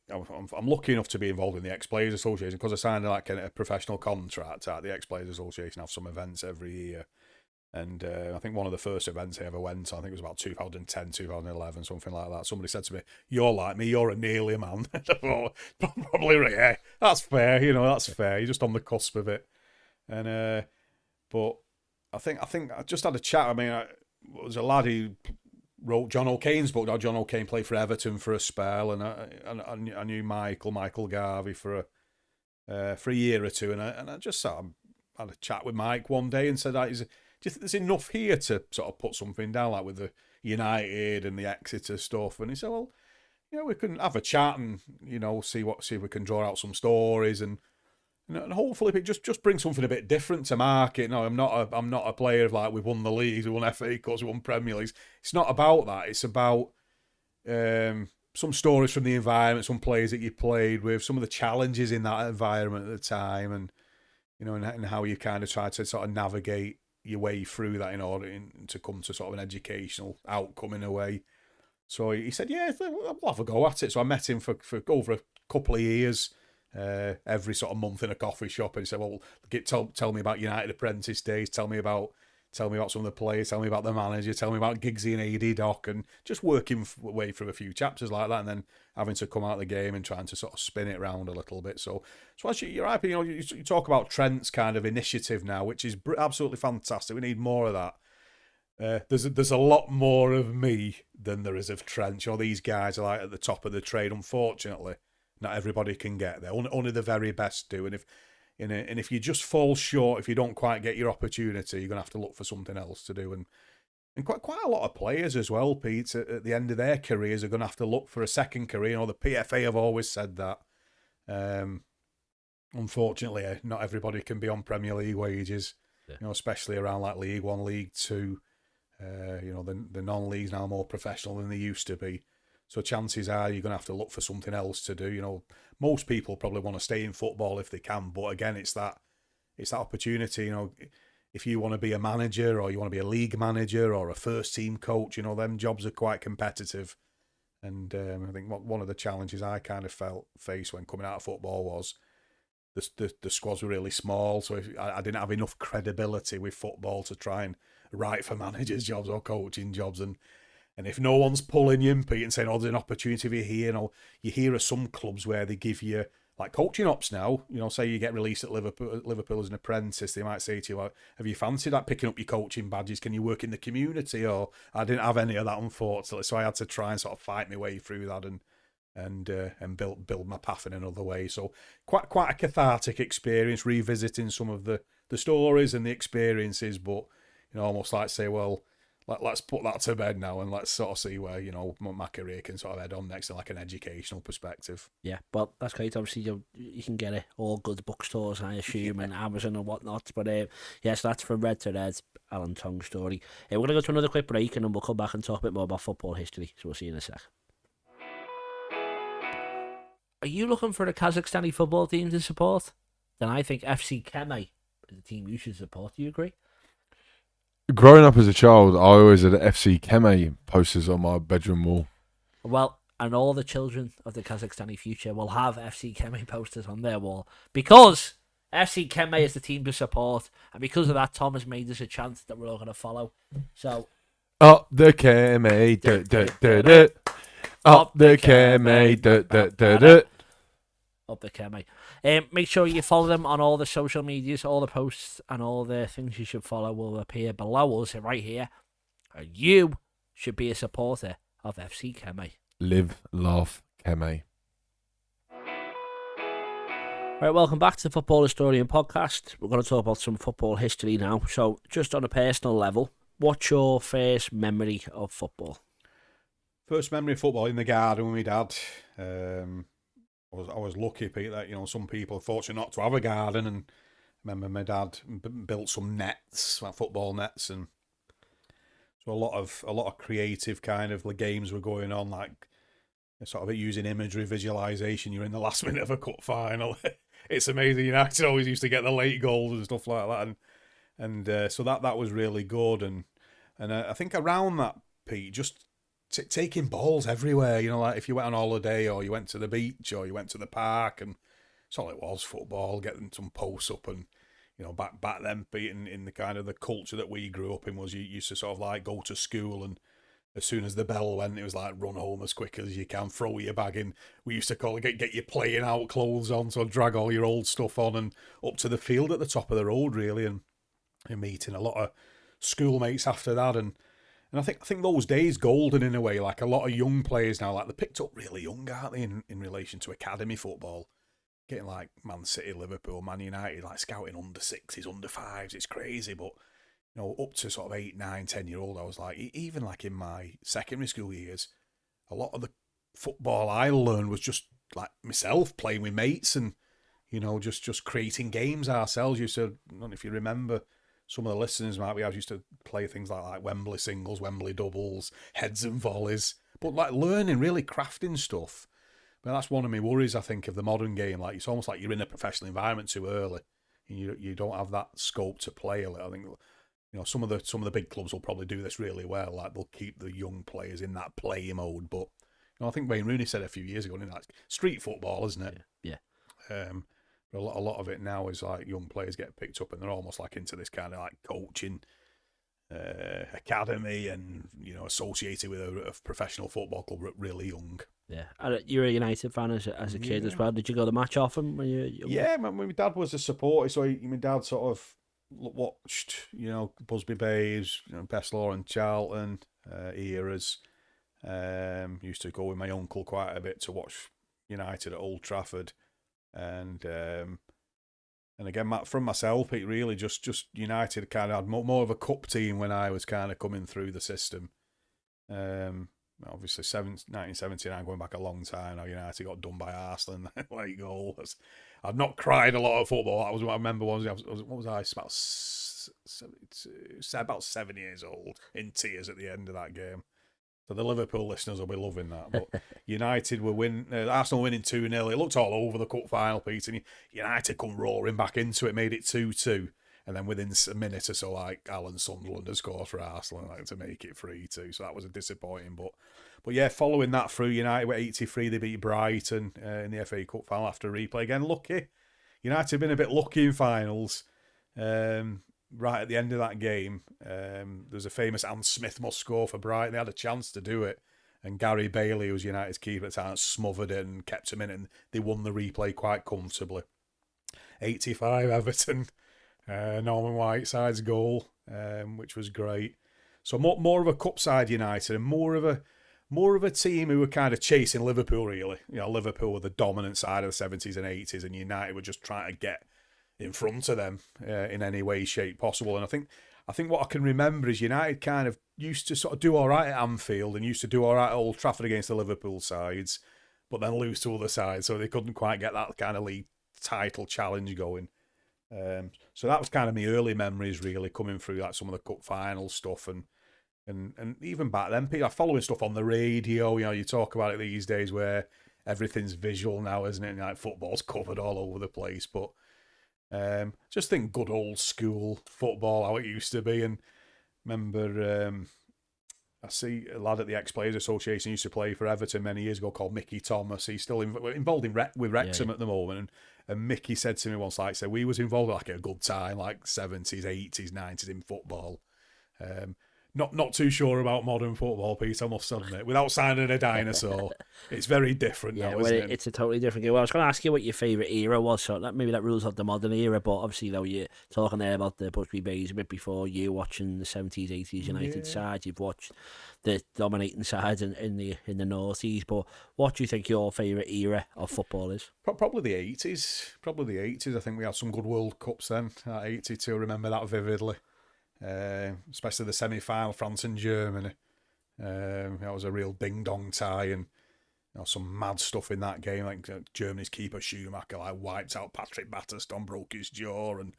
I'm lucky enough to be involved in the Ex-Players Association, because I signed like a professional contract at the Ex-Players Association. I have some events every year. And I think one of the first events I ever went to, I think it was about 2010, 2011, something like that. Somebody said to me, "You're like me, you're a nearly man." I thought, probably, yeah, that's fair, that's fair. You're just on the cusp of it. And but I think I just had a chat. I mean, there was a lad who wrote John O'Kane's book. Now, John O'Kane played for Everton for a spell, and I knew Michael Garvey for a year or two, and I just had a chat with Mike one day and said, do you think there's enough here to sort of put something down, like with the United and the Exeter stuff? And he said, well, we can have a chat and, see if we can draw out some stories, and hopefully it just bring something a bit different to market. No, I'm not a player of like, we've won the leagues, we won FA Cups, we won Premier Leagues. It's not about that. It's about some stories from the environment, some players that you played with, some of the challenges in that environment at the time, and and how you kind of try to sort of navigate your way through that in order to come to sort of an educational outcome in a way. So he said, yeah, I'll have a go at it. So I met him for over a couple of years, every sort of month in a coffee shop, and he said, well, tell me about United apprentice days, tell me about some of the players, tell me about the manager, tell me about Giggsy and AD Doc, and just working way through a few chapters like that, and then having to come out of the game and trying to sort of spin it around a little bit. So actually, you're right. You talk about Trent's kind of initiative now, which is absolutely fantastic. We need more of that. There's a lot more of me than there is of Trench. Or these guys are like at the top of the trade. Unfortunately, not everybody can get there. Only the very best do. And if you just fall short, if you don't quite get your opportunity, you're gonna have to look for something else to do. And quite a lot of players as well, Pete, at the end of their careers are going to have to look for a second career. You know, the PFA have always said that. Unfortunately, not everybody can be on Premier League wages, you know, especially around like League One, League Two. You know, the non-leagues now are more professional than they used to be. So chances are you're going to have to look for something else to do. You know, most people probably want to stay in football if they can. But again, it's that opportunity, you know. If you want to be a manager or you want to be a league manager or a first team coach, you know, them jobs are quite competitive. And I think one of the challenges I kind of faced when coming out of football was the squads were really small. So I didn't have enough credibility with football to try and write for managers' jobs or coaching jobs. And if no one's pulling you, Pete, and saying, oh, there's an opportunity for you here, you know, you hear of some clubs where they give you like coaching ops now, you know, say you get released at Liverpool as an apprentice, they might say to you, have you fancied that picking up your coaching badges? Can you work in the community? Or I didn't have any of that, unfortunately, so I had to try and sort of fight my way through that and build my path in another way. So quite a cathartic experience, revisiting some of the stories and the experiences, but you know, almost like say, well, let's put that to bed now and let's sort of see where, you know, my career can sort of head on next in like an educational perspective. Yeah, well, that's great. Obviously, you can get it all good bookstores, I assume, and Amazon and whatnot. But yes, that's from Red to Red, Alan Tonge story. We're going to go to another quick break and then we'll come back and talk a bit more about football history. So we'll see you in a sec. Are you looking for a Kazakhstani football team to support? Then I think FC Kemay is the team you should support. Do you agree? Growing up as a child, I always had FC Kemay posters on my bedroom wall. Well, and all the children of the Kazakhstani future will have FC Kemay posters on their wall because FC Kemay is the team to support, and because of that, Tom has made us a chant that we're all going to follow. So, up the Kemay, up the Kemay, up the Kemay. Make sure you follow them on all the social medias. All the posts and all the things you should follow will appear below us right here. And you should be a supporter of FC Kemay. Live, laugh, Kemay. Right, welcome back to the Football Historian Podcast. We're going to talk about some football history now. So, just on a personal level, what's your first memory of football? First memory of football in the garden with my dad. I was lucky, Pete, that, you know, some people are fortunate not to have a garden, and I remember my dad built some nets, like football nets, and so a lot of creative kind of games were going on, like sort of using imagery, visualization. You're in the last minute of a cup final. It's amazing. United always used to get the late goals and stuff like that, and so that was really good, and I think around that, Pete, just taking balls everywhere, you know, like if you went on holiday or you went to the beach or you went to the park, and that's all it was, football, getting some posts up. And you know, back then, being in the kind of the culture that we grew up in, was you used to sort of like go to school, and as soon as the bell went, it was like run home as quick as you can, throw your bag in. We used to call it get your playing out clothes on, so drag all your old stuff on and up to the field at the top of the road, really, and you're meeting a lot of schoolmates after that. And I think those days golden in a way. Like a lot of young players now, like they're picked up really young, aren't they, in relation to academy football? Getting like Man City, Liverpool, Man United, like scouting under 6s, under 5s. It's crazy, but you know, up to sort of 8, 9, 10-year-old, I was like, even like in my secondary school years, a lot of the football I learned was just like myself playing with mates, and you know, just creating games ourselves. I don't know if you remember. Some of the listeners might be, I used to play things like Wembley singles, Wembley doubles, heads and volleys, but like learning, really crafting stuff. But that's one of my worries, I think, of the modern game. Like it's almost like you're in a professional environment too early, and you don't have that scope to play a little. I think, you know, some of the big clubs will probably do this really well. Like they'll keep the young players in that play mode. But you know, I think Wayne Rooney said a few years ago, like street football, isn't it? Yeah. But a lot of it now is like young players get picked up and they're almost like into this kind of like coaching academy, and you know, associated with a professional football club really young. Yeah, you're a United fan as a kid as well. Did you go to the match often when you? Yeah, my dad was a supporter, so my dad sort of watched, Busby Babes, Best Law and Charlton eras. Used to go with my uncle quite a bit to watch United at Old Trafford, and again, from myself, it really just United kind of had more of a cup team when I was kind of coming through the system. Obviously, 1979, going back a long time now, United got done by Arsenal in that late goal. I'd not cried a lot of football. That was what I remember. What was I? About 7 years old, in tears at the end of that game. So the Liverpool listeners will be loving that. But United were Arsenal winning 2-0. It looked all over the cup final, Pete, and United come roaring back into it, made it 2-2. And then within a minute or so, like, Alan Sunderland had scored for Arsenal to make it 3-2. So that was a disappointing. But yeah, following that through, United were 83. They beat Brighton in the FA Cup final after replay. Again, lucky. United have been a bit lucky in finals. Right at the end of that game, there's a famous Anne Smith must score for Brighton. They had a chance to do it. And Gary Bailey, who was United's keeper at the time, smothered it and kept him in. And they won the replay quite comfortably. 85 Everton. Norman Whiteside's goal, which was great. So more of a cup side United, and more of a team who were kind of chasing Liverpool. Really, Liverpool were the dominant side of the 70s and 80s, and United were just trying to get in front of them in any way, shape possible. And I think what I can remember is United kind of used to sort of do all right at Anfield and used to do all right at Old Trafford against the Liverpool sides, but then lose to other sides, so they couldn't quite get that kind of league title challenge going. So that was kind of my early memories, really, coming through like some of the cup final stuff, and even back then, Peter, following stuff on the radio. You talk about it these days where everything's visual now, isn't it? And, like, football's covered all over the place, but just think good old school football, how it used to be. And remember, I see a lad at the Ex-Players Association used to play for Everton many years ago called Mickey Thomas. He's still involved with Wrexham at the moment. And Mickey said to me once, like, we was involved like a good time, like 70s, 80s, 90s in football. Not too sure about modern football, Pete, I must admit. Without signing a dinosaur, it's very different now, isn't it? It's a totally different game. Well, I was going to ask you what your favourite era was, so maybe that rules out the modern era, but obviously, though, you're talking there about the Busby Babes a bit before, you watching the 70s, 80s United side, you've watched the dominating sides in the noughties, but what do you think your favourite era of football is? Probably the 80s. I think we had some good World Cups then, 82, I remember that vividly. Especially the semi-final, France and Germany. That was a real ding-dong tie, and some mad stuff in that game. Like Germany's keeper Schumacher wiped out Patrick Batterston, broke his jaw, and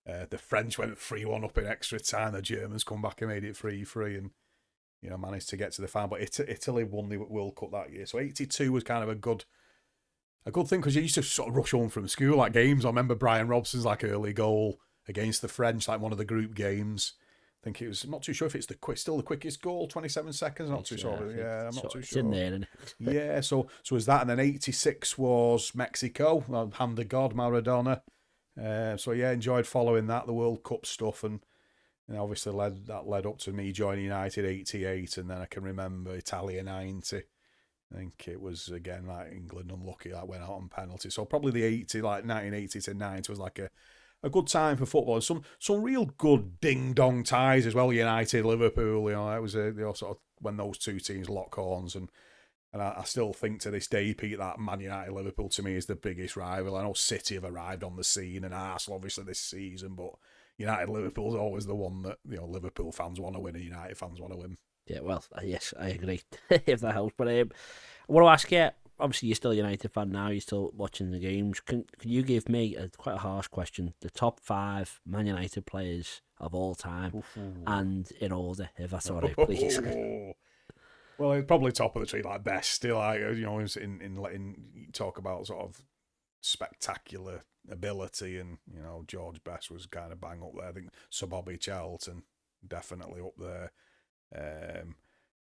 the French went 3-1 up in extra time. The Germans come back and made it 3-3, and managed to get to the final. But Italy won the World Cup that year, so 82 was kind of a good thing, because you used to sort of rush home from school like games. I remember Brian Robson's early goal against the French, one of the group games. I think it was, I'm not too sure if it's still the quickest goal, 27 seconds. I'm not too sure. Yeah, I'm not too sure. It's in there, isn't it? Yeah, so was that, and then 86 was Mexico, hand of God, Maradona. So yeah, enjoyed following that, the World Cup stuff, and obviously led up to me joining United 88, and then I can remember Italia 90. I think it was again England unlucky that went out on penalty. So probably the 1980 to 90 was a good time for football. Some real good ding-dong ties as well, United, Liverpool. It was sort of when those two teams lock horns. And I still think to this day, Pete, that Man United, Liverpool to me is the biggest rival. I know City have arrived on the scene, and Arsenal obviously this season, but United, Liverpool is always the one that Liverpool fans want to win and United fans want to win. Yeah, well, yes, I agree, if that helps. But I want to ask you, obviously, you're still a United fan now. You're still watching the games. Can you give me quite a harsh question? The top 5 Man United players of all time, and in order, if that's all right, please. Well, it's probably top of the tree, best. Still, in letting you talk about sort of spectacular ability, and George Best was kind of bang up there. I think Sir Bobby Charlton definitely up there.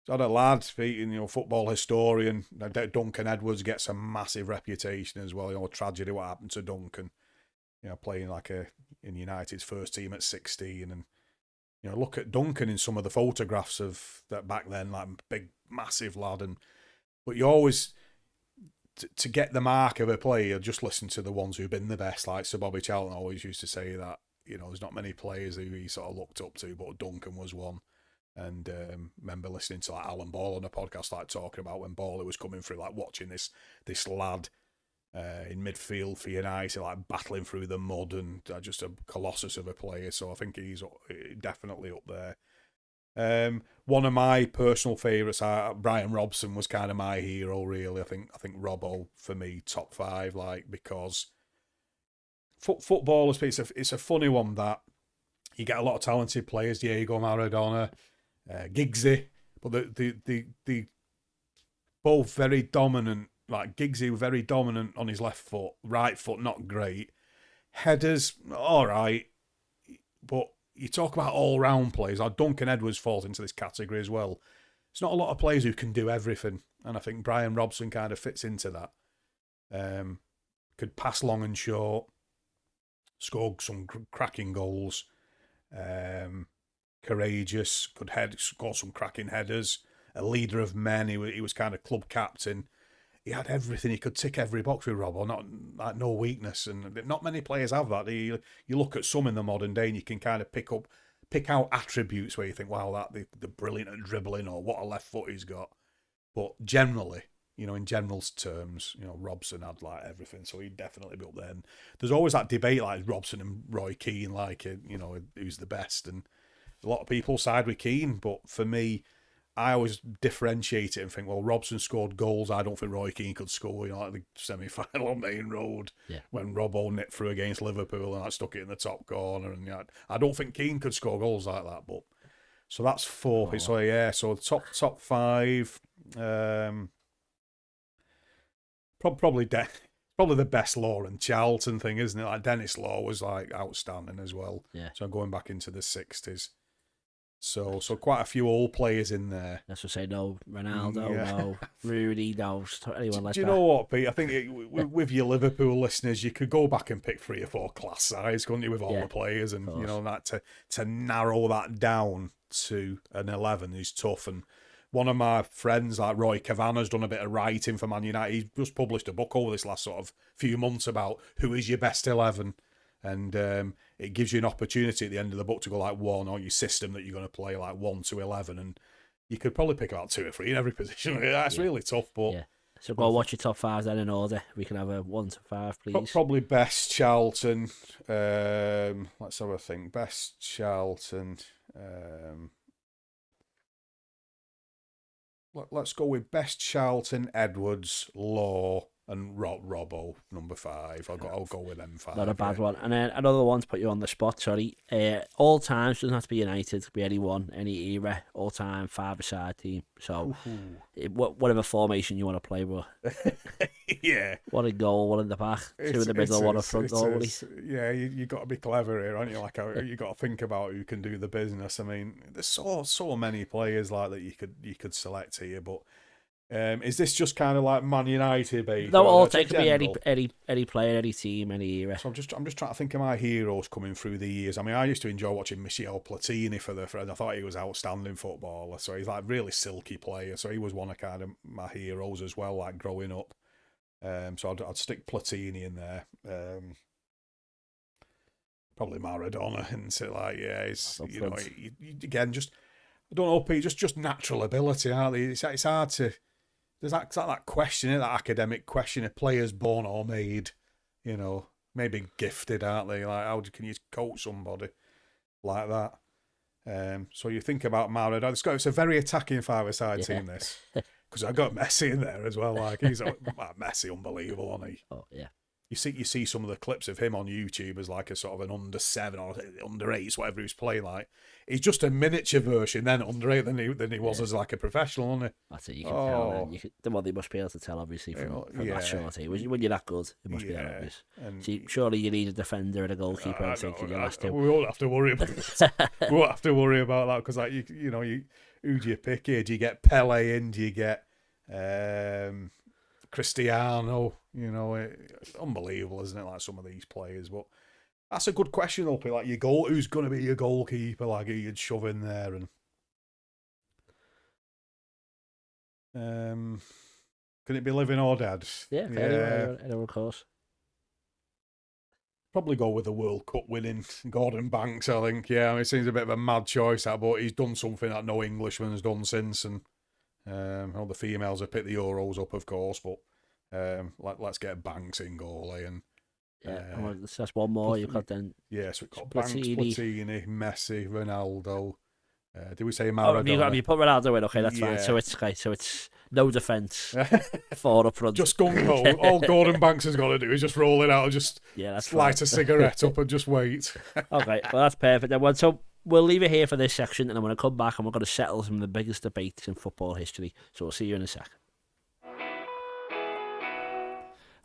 So the lad, speaking, football historian, Duncan Edwards gets a massive reputation as well. Tragedy what happened to Duncan, playing in United's first team at 16, and look at Duncan in some of the photographs of that back then, big, massive lad, but you always to get the mark of a player, just listen to the ones who've been the best. Like Sir Bobby Charlton always used to say that there's not many players who he sort of looked up to, but Duncan was one. And remember listening to like Alan Ball on a podcast, like talking about when Ball was coming through, like watching this lad in midfield for United, like battling through the mud, and just a colossus of a player. So I think he's definitely up there. One of my personal favourites, Brian Robson, was kind of my hero. Really, I think Robbo for me top 5, like, because footballers, it's a funny one that you get a lot of talented players, Diego Maradona, Giggsy, but the both very dominant. Like Giggsy, very dominant on his left foot, right foot not great. Headers, all right, but you talk about all-round players. Like Duncan Edwards falls into this category as well. There's not a lot of players who can do everything, and I think Brian Robson kind of fits into that. Could pass long and short, score some cracking goals. Courageous, could score some cracking headers. A leader of men. He was kind of club captain. He had everything. He could tick every box with Robbo, not like no weakness, and not many players have that. You look at some in the modern day, and you can kind of pick out attributes where you think, wow, that the brilliant at dribbling, or what a left foot he's got. But generally, in general terms, Robson had like everything, so he'd definitely be up there. And there's always that debate, like Robson and Roy Keane, like who's the best, and a lot of people side with Keane, but for me, I always differentiate it and think, well, Robson scored goals I don't think Roy Keane could score, like the semi-final on Main Road, when Robbo nipped through against Liverpool and I stuck it in the top corner. And I don't think Keane could score goals like that. But so that's 4. Oh. So top 5. Probably the best Law and Charlton thing, isn't it? Like Dennis Law was like outstanding as well. Yeah. So going back into the 60s. So quite a few old players in there. That's what I say. No Ronaldo, no Rooney, no anyone like that. Do you know what, Pete? I think with your Liverpool listeners, you could go back and pick 3 or 4 class sides, couldn't you, with all the players, and that to narrow that down to an 11 is tough. And one of my friends, like Roy Cavanagh's done a bit of writing for Man United. He's just published a book over this last sort of few months about who is your best 11. And it gives you an opportunity at the end of the book to go like 1, or your system that you're going to play like 1 to 11, and you could probably pick about 2 or 3 in every position. That's really tough, but so go watch your top 5 then in order. We can have a 1 to 5, please. Probably best Charlton. Let's have a think. Best Charlton. Let's go with best Charlton, Edwards, Law, and Robbo, number 5. I'll go with them 5. Not a bad one. And then another one to put you on the spot, sorry. All times, doesn't have to be United, it could be anyone, any era, all time, 5-a-side team. So, whatever formation you want to play with. Yeah. One in goal, one in the back, 2 in the middle, one in front. Yeah, you got to be clever here, aren't you? Like, you got to think about who can do the business. I mean, there's so many players like that you could select here, but is this just kind of like Man United based? No, all take be any player, any team, any era. So I'm just trying to think of my heroes coming through the years. I mean, I used to enjoy watching Michel Platini for I thought he was an outstanding footballer. So he's like really silky player. So he was one of kind of my heroes as well, like growing up. So I'd stick Platini in there. Probably Maradona, and so like it's again just I don't know, Pete, just natural ability, aren't they? It's hard to. There's that question, that academic question, of players born or made, maybe gifted, aren't they? Like, how can you coach somebody like that? So you think about Maradona. It's a very attacking 5-a-side team, this. Because I got Messi in there as well. Like, he's Messi, unbelievable, isn't he? Oh, yeah. You see some of the clips of him on YouTube as like a sort of an under 7 or under 8, whatever he was playing like. He's just a miniature version then under 8 than he was as like a professional, isn't he? That's it. You can tell. Then they must be able to tell, obviously, from that short. When you're that good, it must be that obvious. Surely you need a defender and a goalkeeper. I think you're last 2. We won't have to worry about we won't have to worry about that, because like who do you pick here? Do you get Pele in? Do you get Cristiano? Unbelievable, isn't it? Like some of these players, but that's a good question, though. Like who's going to be your goalkeeper? Like who you'd shove in there, and can it be living or dead? Yeah, of course. Probably go with the World Cup winning Gordon Banks, I think. Yeah, I mean, it seems a bit of a mad choice, that, but he's done something that no Englishman's done since. And all the females have picked the Euros up, of course, but let's get Banks in goalie. And that's one more. You've got then. Yes, we've got Banks, Platini, Messi, Ronaldo. Did we say Maradona? Oh, have you put Ronaldo in? Okay, that's fine. So it's no defence, 4 up front. Just gung ho. All Gordon Banks has got to do is just roll it out and just light a cigarette up and just wait. Okay, well that's perfect. Then, so we'll leave it here for this section, and I'm going to come back and we're going to settle some of the biggest debates in football history. So we'll see you in a sec.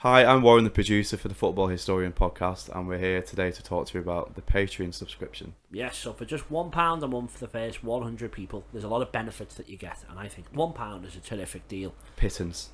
Hi, I'm Warren, the producer for the Football Historian podcast, and we're here today to talk to you about the Patreon subscription. Yes, so for just £1 a month for the first 100 people, there's a lot of benefits that you get, and I think £1 is a terrific deal. Pittance,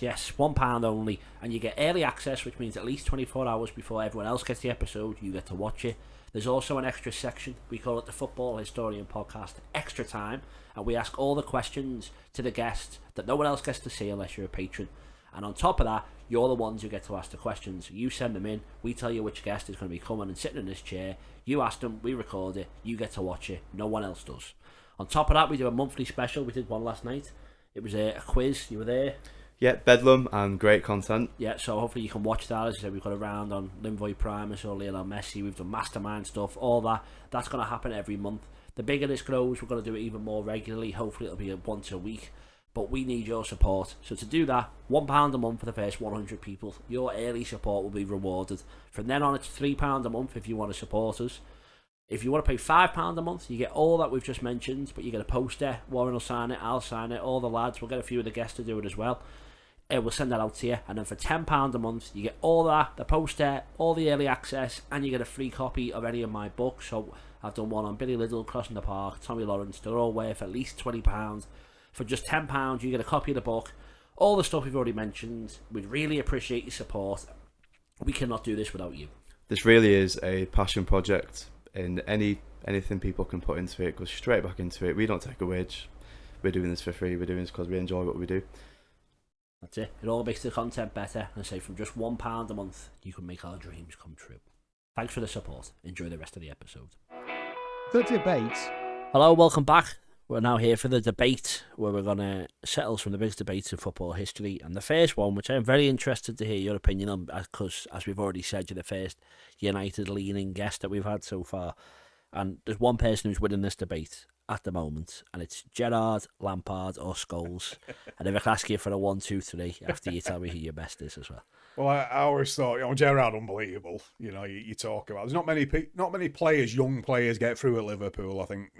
yes, £1 only, and you get early access, which means at least 24 hours before everyone else gets the episode, you get to watch it. There's also an extra section, we call it the Football Historian podcast Extra Time, and we ask all the questions to the guests that no one else gets to see unless you're a patron. And on top of that, you're the ones who get to ask the questions. You send them in, we tell you which guest is going to be coming and sitting in this chair. You ask them, we record it, you get to watch it, no one else does. On top of that, we do a monthly special. We did one last night. It was a quiz, you were there. Yeah, bedlam and great content. Yeah, so hopefully you can watch that. As I said, we've got a round on Linvoy Primus or Lionel Messi. We've done mastermind stuff, all that. That's going to happen every month. The bigger this grows, we're going to do it even more regularly. Hopefully it'll be once a week. But we need your support. So to do that, £1 a month for the first 100 people. Your early support will be rewarded. From then on, it's £3 a month if you want to support us. If you want to pay £5 a month, you get all that we've just mentioned, but you get a poster. Warren will sign it, I'll sign it, all the lads. We'll get a few of the guests to do it as well. We'll send that out to you. And then for £10 a month, you get all that, the poster, all the early access, and you get a free copy of any of my books. So I've done one on Billy Liddell, Crossing the Park, Tommy Lawrence. They're all worth at least £20. For just £10, you get a copy of the book, all the stuff we've already mentioned. We'd really appreciate your support. We cannot do this without you. This really is a passion project, and anything people can put into it goes straight back into it. We don't take a wage. We're doing this for free. We're doing this because we enjoy what we do. That's it. It all makes the content better. And say from just £1 a month, you can make our dreams come true. Thanks for the support. Enjoy the rest of the episode. The debate. Hello, welcome back. We're now here for the debate, where we're going to settle some of the biggest debates in football history. And the first one, which I'm very interested to hear your opinion on, because, as we've already said, you're the first United-leaning guest that we've had so far. And there's one person who's winning this debate at the moment, and it's Gerrard, Lampard or Scholes. And if I can ask you for a 1, 2, 3 after you tell me who your best is as well. Well, I always thought, Gerrard, unbelievable. You talk about. There's not many players, young players, get through at Liverpool. I think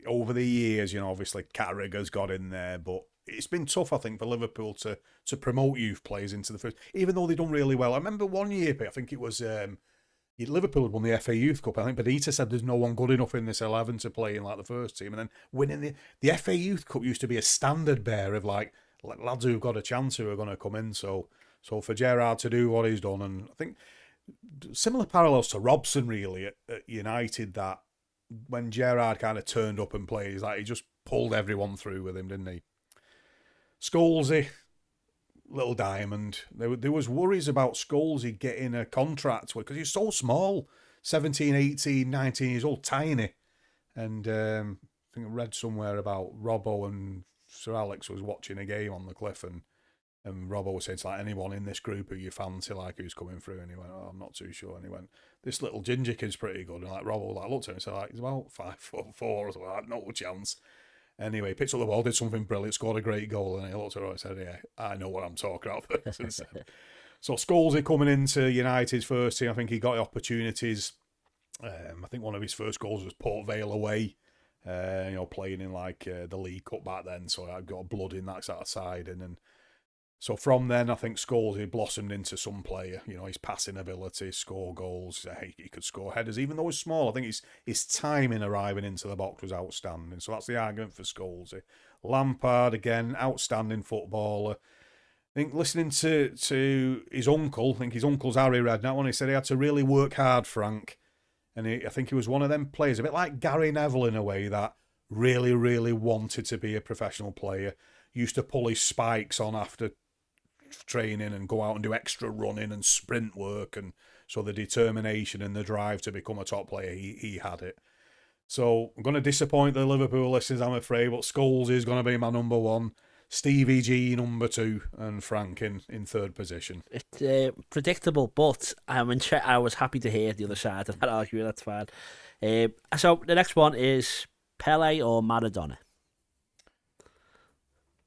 over the years, obviously Carragher's got in there, but it's been tough, I think, for Liverpool to promote youth players into the first, even though they've done really well. I remember one year, I think it was Liverpool had won the FA Youth Cup. I think Benitez said there's no one good enough in this 11 to play in like the first team, and then winning the FA Youth Cup used to be a standard bearer of like lads who've got a chance who are going to come in. So for Gerrard to do what he's done, and I think similar parallels to Robson really at United, that when Gerrard kind of turned up and played, he just pulled everyone through with him, didn't he? Scholesy, little diamond. There was worries about Scholesy getting a contract because he's so small, 17, 18, 19 years old, tiny. And I think I read somewhere about Robbo and Sir Alex was watching a game on the cliff, and Robbo was saying to anyone in this group who you fancy, who's coming through, and he went, I'm not too sure. And he went, this little ginger kid's pretty good. And Robbo looked at him and said, he's about 5'4" or something, no chance. Anyway, picked up the ball, did something brilliant, scored a great goal, and he looked at her and said, yeah, I know what I'm talking about. So Scholesy coming into United's first team, I think he got opportunities. I think one of his first goals was Port Vale away, playing in the League Cup back then, so I got blood in that side. And so from then, I think Scholesy blossomed into some player. His passing ability, score goals. He could score headers, even though he's small. I think his timing arriving into the box was outstanding. So that's the argument for Scholesy. Lampard, again, outstanding footballer. I think listening to his uncle, I think his uncle's Harry Redknapp, when he said he had to really work hard, Frank. And I think he was one of them players, a bit like Gary Neville in a way, that really, really wanted to be a professional player. Used to pull his spikes on after training and go out and do extra running and sprint work, and so the determination and the drive to become a top player, he had it. So I'm going to disappoint the Liverpool listeners, I'm afraid, but Scholes is going to be my number one, Stevie G number 2, and Frank in third position. It's predictable, but I was happy to hear the other side of that argument. That's fine. So the next one is Pele or Maradona.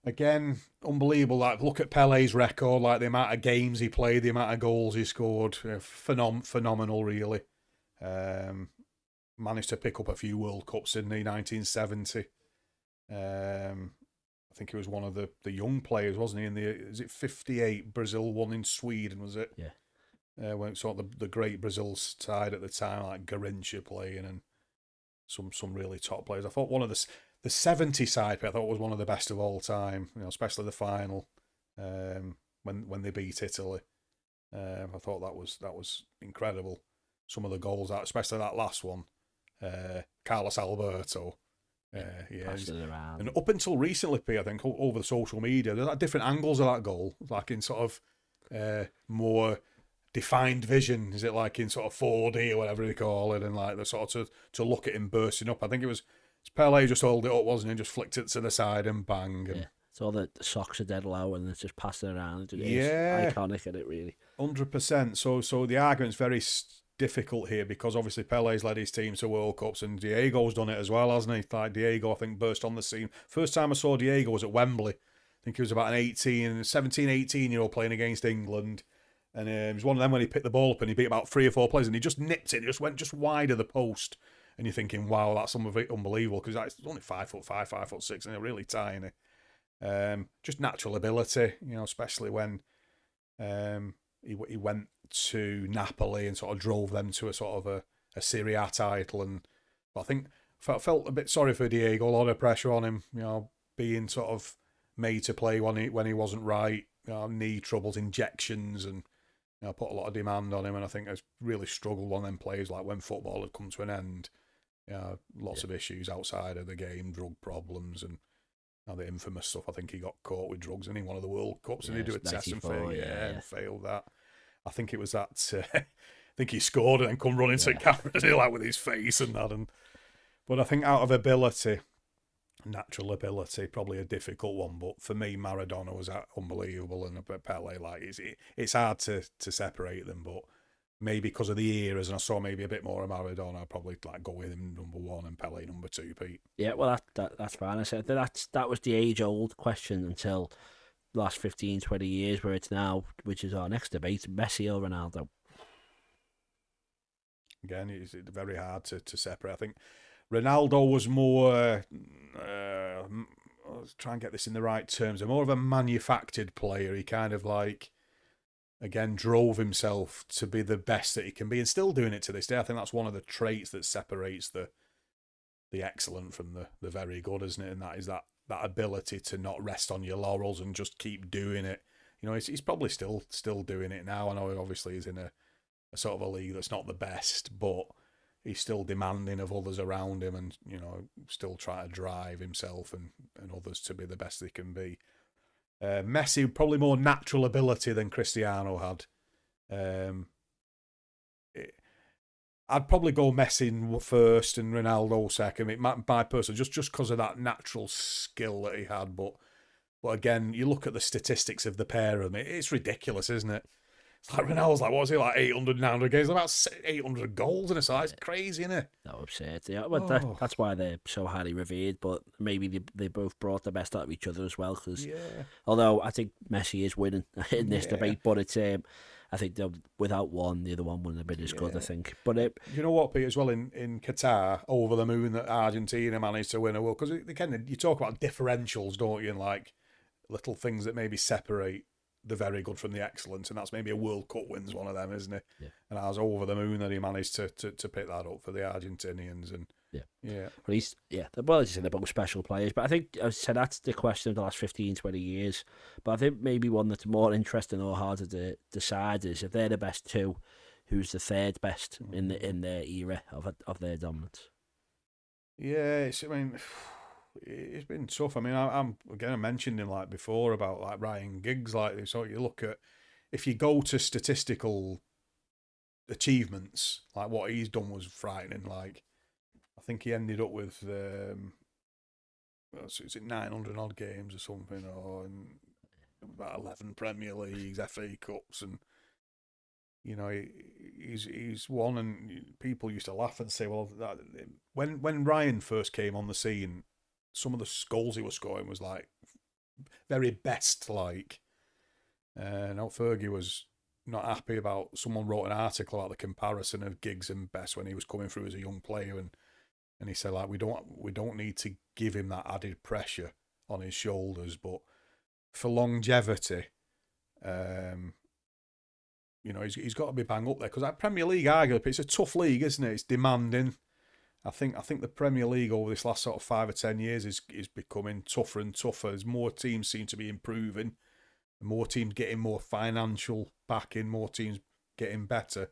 Again, unbelievable. Like, look at Pele's record, like the amount of games he played, the amount of goals he scored. Phenomenal, really. Managed to pick up a few World Cups in the 1970. I think he was one of the young players, wasn't he? Is it 58? Brazil won in Sweden, was it? Yeah. When sort of the great Brazil side at the time, like Garrincha playing and some really top players. I thought one of the 70 side, I thought was one of the best of all time. Especially the final when they beat Italy. I thought that was incredible. Some of the goals, especially that last one, Carlos Alberto. Passing it around. And up until recently, I think over the social media, there's different angles of that goal, like in sort of more defined vision. Is it like in sort of 4D or whatever they call it, and like the sort of to look at him bursting up. I think it was Pele just held it up, wasn't he? Just flicked it to the side and bang. And, it's all the socks are dead low and it's just passing around. It's iconic, isn't it, really? 100%. So the argument's very difficult here because obviously Pele's led his team to World Cups and Diego's done it as well, hasn't he? Like Diego, I think, burst on the scene. First time I saw Diego was at Wembley. I think he was about an 17, 18-year-old playing against England. And it was one of them when he picked the ball up and he beat about 3 or 4 players and he just nipped it. It just went just wide of the post. And you're thinking, wow, that's unbelievable because it's only 5'5", 5'6", and they're really tiny. Just natural ability, especially when he went to Napoli and sort of drove them to a sort of a Serie A title. And I think felt a bit sorry for Diego, a lot of pressure on him, being sort of made to play when he wasn't right, knee troubles, injections, and put a lot of demand on him. And I think has really struggled on them players, like when football had come to an end. Lots of issues outside of the game, drug problems, and the infamous stuff. I think he got caught with drugs in one of the World Cups, and he did a test and failed. And failed that. I think it was that. I think he scored and then come running to the camera like with his face and that. But I think out of ability, natural ability, probably a difficult one. But for me, Maradona was unbelievable, and Pele, like it's hard to separate them, but. Maybe because of the eras, and I saw maybe a bit more of Maradona, I'd probably go with him number 1 and Pele number 2, Pete. Yeah, well, that's fine. I said that was the age-old question until the last 15, 20 years, where it's now, which is our next debate, Messi or Ronaldo. Again, it's very hard to separate. I think Ronaldo was more, let's try and get this in the right terms, more of a manufactured player. He kind of again, drove himself to be the best that he can be, and still doing it to this day. I think that's one of the traits that separates the excellent from the very good, isn't it? And that is that ability to not rest on your laurels and just keep doing it. He's probably still doing it now. I know obviously he's in a sort of a league that's not the best, but he's still demanding of others around him, and still trying to drive himself and others to be the best they can be. Messi, probably more natural ability than Cristiano had. I'd probably go Messi first and Ronaldo second. My personal, just because of that natural skill that he had. But again, you look at the statistics of the pair of them, it's ridiculous, isn't it? It's like Ronaldo's what was he, 800, 900 games, about 800 goals, and it's crazy, isn't it? That upset. Yeah, well, that's why they're so highly revered. But maybe they both brought the best out of each other as well. Because although I think Messi is winning in this debate, but it's I think without one, the other one wouldn't have been as good. I think. But you know what, Pete, as well in Qatar, over the moon that Argentina managed to win a world, because you talk about differentials, don't you? And little things that maybe separate the very good from the excellent, and that's maybe a World Cup wins one of them, isn't it? Yeah. And I was over the moon that he managed to pick that up for the Argentinians, and Well, as you say, they're both special players. But I think, as I said, that's the question of the last 15, 20 years. But I think maybe one that's more interesting or harder to decide is if they're the best two, who's the third best in their era of their dominance? Yeah, it's been tough. I mean, I'm again, I mentioned him like before about like Ryan Giggs, like so you look at if you go to statistical achievements, like what he's done was frightening. Like I think he ended up with is it 900 odd games or something, or about 11 Premier Leagues, FA Cups, and you know he's won. And people used to laugh and say, well, when Ryan first came on the scene, some of the goals he was scoring was like very best like. Now Fergie was not happy about. Someone wrote an article about the comparison of Giggs and Best when he was coming through as a young player, and he said like we don't need to give him that added pressure on his shoulders, but for longevity, you know, he's got to be bang up there because that Premier League, arguably, it's a tough league, isn't it? It's demanding. I think the Premier League over this last sort of 5 or 10 years is becoming tougher and tougher as more teams seem to be improving, more teams getting more financial backing, more teams getting better.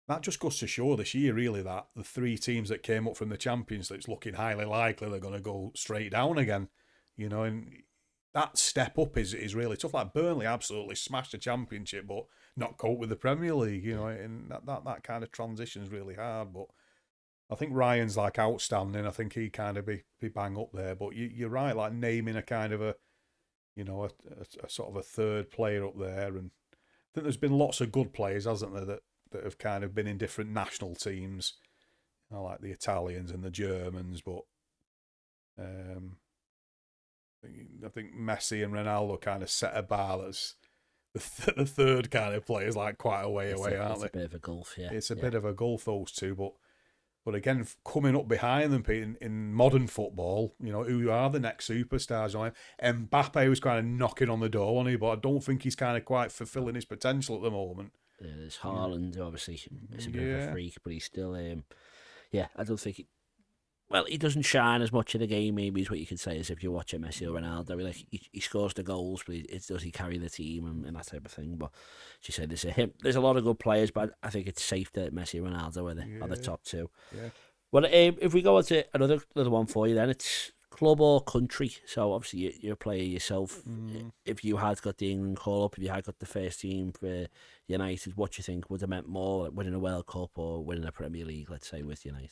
That just goes to show this year, really, that the 3 teams that came up from the Champions League, it's looking highly likely they're going to go straight down again. You know, and that step up is really tough. Like Burnley absolutely smashed the Championship, but not cope with the Premier League. You know, and that kind of transition is really hard. But I think Ryan's like outstanding. I think he kind of be bang up there. But you're right, like naming a kind of a sort of a third player up there, and I think there's been lots of good players, hasn't there, that have kind of been in different national teams, you know, like the Italians and the Germans. But I think Messi and Ronaldo kind of set a bar that's the third kind of players like quite a way away, aren't they? It's a bit of a gulf, yeah. It's a bit of a gulf, those two. But again, coming up behind them in modern football, you know, who are the next superstars? You know, Mbappe was kind of knocking on the door, wasn't he? But I don't think he's kind of quite fulfilling his potential at the moment. There's Haaland, obviously, it's a bit of a freak, but he's still, I don't think he doesn't shine as much in the game, maybe is what you could say, as if you're watching Messi or Ronaldo. Like he scores the goals, but does he carry the team and that type of thing? But she said there's a lot of good players, but I think it's safe that Messi and Ronaldo are the top 2. Yeah. Well, if we go on to another one for you, then it's club or country. So obviously you're a player yourself. If you had got the England call up, if you had got the first team for United, what do you think would have meant more, like winning a World Cup or winning a Premier League, let's say, with United?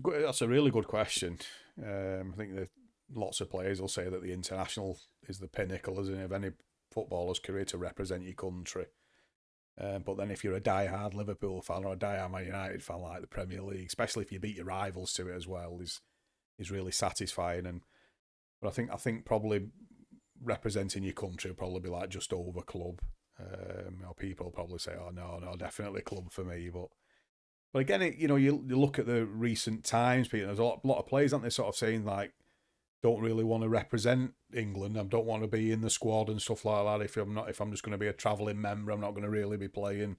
That's a really good question. I think that lots of players will say that the international is the pinnacle, isn't it, of any footballer's career to represent your country. But then if you're a die-hard Liverpool fan or a die-hard Man United fan, like the Premier League, especially if you beat your rivals to it as well, is really satisfying. But I think probably representing your country will probably be like just over club. People will probably say, "Oh no, definitely club for me." But again, you look at the recent times, Peter. There's a lot of players, aren't they, sort of saying like, don't really want to represent England. I don't want to be in the squad and stuff like that. If I'm just going to be a travelling member, I'm not going to really be playing,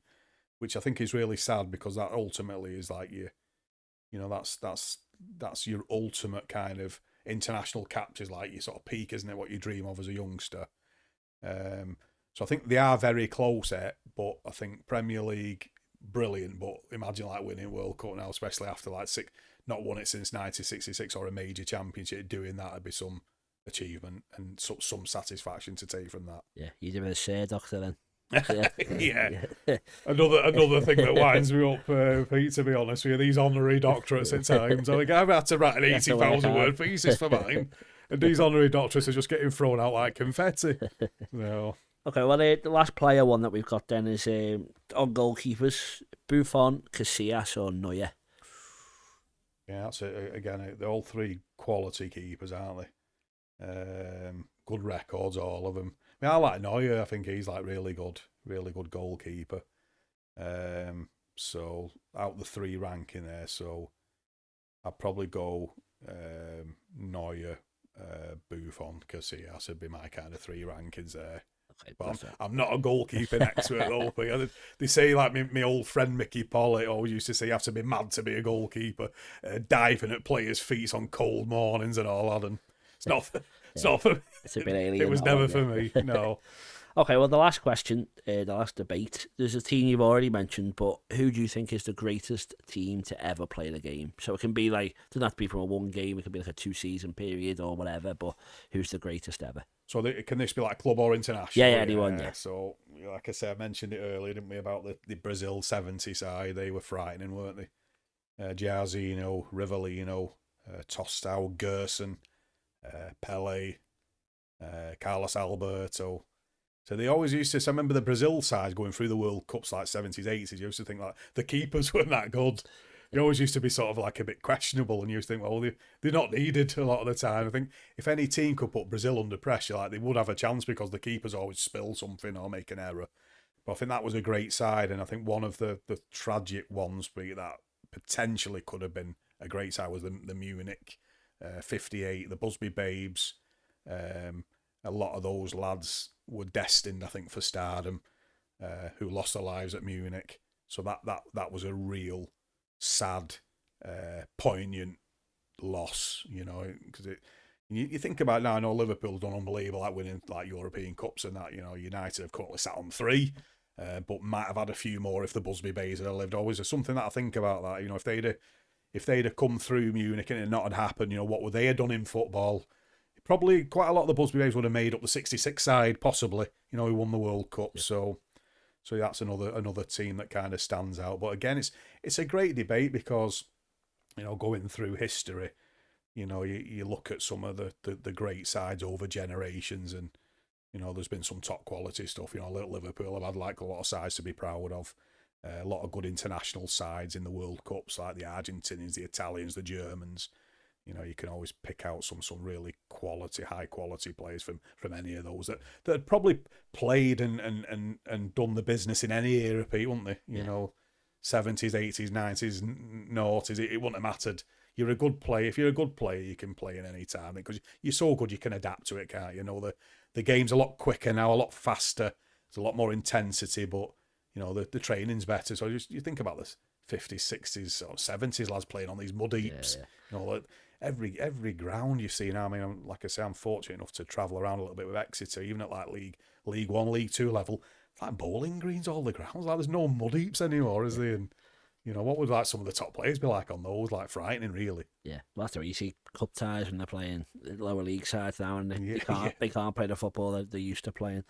which I think is really sad because that ultimately is like that's your ultimate kind of international captures, like your sort of peak, isn't it? What you dream of as a youngster. So I think they are very close but I think Premier League, brilliant. But imagine like winning World Cup now, especially after like not won it since 1966 or a major championship. Doing that would be some achievement and some satisfaction to take from that. Yeah, you'd have been a share doctor then. Yeah. Another thing that winds me up, Pete, to be honest with you, these honorary doctorates at times. I think I've had to write an 80,000 word thesis for mine, and these honorary doctorates are just getting thrown out like confetti. No. Okay, well, the last player one that we've got then is on goalkeepers: Buffon, Casillas, or Neuer. Yeah, that's it. Again, they're all 3 quality keepers, aren't they? Good records, all of them. I mean, I like Neuer. I think he's like really good goalkeeper. So out the 3 ranking there, so I'd probably go Neuer, Buffon, Casillas would be my kind of 3 rankings there. Okay, but I'm not a goalkeeping expert though. They say like my old friend Mickey Pollitt always used to say you have to be mad to be a goalkeeper, diving at players' feet on cold mornings and all that. And it's not for me. It's a bit alien. It was never for me. No. Okay, well, the last question, the last debate, there's a team you've already mentioned, but who do you think is the greatest team to ever play the game? So it can be like, it doesn't have to be from a one game, it could be like a 2-season period or whatever, but who's the greatest ever? So can this be like club or international? Yeah, anyone, yeah. So, like I said, I mentioned it earlier, didn't we, about the Brazil 70 side. They were frightening, weren't they? Giarzino, Rivellino, Tostão, Gerson, Pele, Carlos Alberto. So they always used to. So I remember the Brazil side going through the World Cups like 70s, 80s. You used to think like the keepers weren't that good. They always used to be sort of like a bit questionable, and you used to think, well, they're not needed a lot of the time. I think if any team could put Brazil under pressure, like they would have a chance because the keepers always spill something or make an error. But I think that was a great side, and I think one of the tragic ones that potentially could have been a great side was the Munich 58, the Busby Babes. A lot of those lads were destined, I think, for stardom, who lost their lives at Munich. So that was a real sad, poignant loss, because you think about it now. I know Liverpool's done unbelievable, like winning like European Cups and that. United have currently sat on 3, but might have had a few more if the Busby Bays had lived. Always there's something that I think about that. If they'd have come through Munich and it not had happened, what would they have done in football? Probably quite a lot of the Busby Babes would have made up the 66 side, possibly, who won the World Cup. Yeah. So that's another team that kind of stands out. But again, it's a great debate because, going through history, you look at some of the great sides over generations, and, there's been some top quality stuff. Liverpool have had like a lot of sides to be proud of. A lot of good international sides in the World Cups, like the Argentinians, the Italians, the Germans. You can always pick out some really high quality players from any of those that had probably played and done the business in any era, Pete, wouldn't they? Yeah. 70s, 80s, 90s, noughties, it wouldn't have mattered. You're a good player. If you're a good player, you can play in any time because you're so good you can adapt to it, can't you? The game's a lot quicker now, a lot faster. There's a lot more intensity, but the training's better. So you think about this 50s, 60s, or 70s lads playing on these mud heaps. Yeah. Every ground you see now. I mean, like I say, I'm fortunate enough to travel around a little bit with Exeter, even at like League 1, League 2 level. It's like bowling greens, all the grounds. Like there's no mud heaps anymore, is there? And what would like some of the top players be like on those? Like frightening, really. Yeah, well, that's where you see cup ties when they're playing lower league sides now, and they can't play the football that they used to playing.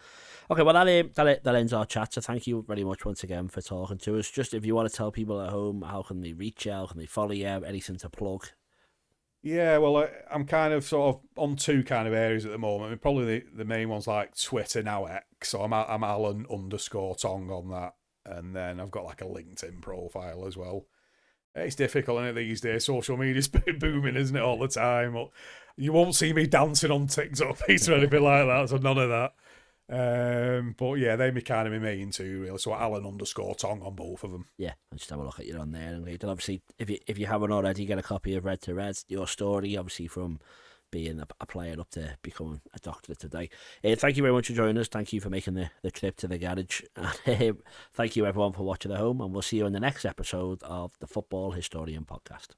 Okay, well that ends our chat. So thank you very much once again for talking to us. Just if you want to tell people at home, how can they reach you? How can they follow you? Anything to plug? Yeah, well, I'm kind of sort of on 2 kind of areas at the moment. I mean, probably the main one's like Twitter, now X. So I'm Alan _Tonge on that. And then I've got like a LinkedIn profile as well. It's difficult, isn't it, these days? Social media's booming, isn't it, all the time? You won't see me dancing on TikTok, Peter, or anything like that, so none of that. But yeah, they're kind of my main 2, really. So Alan _Tonge on both of them. Yeah, I'll just have a look at you on there. And obviously, if you haven't already, get a copy of Red to Red, your story, obviously, from being a player up to becoming a doctor today. Thank you very much for joining us. Thank you for making the trip to the garage. And thank you, everyone, for watching at home. And we'll see you in the next episode of the Football Historian Podcast.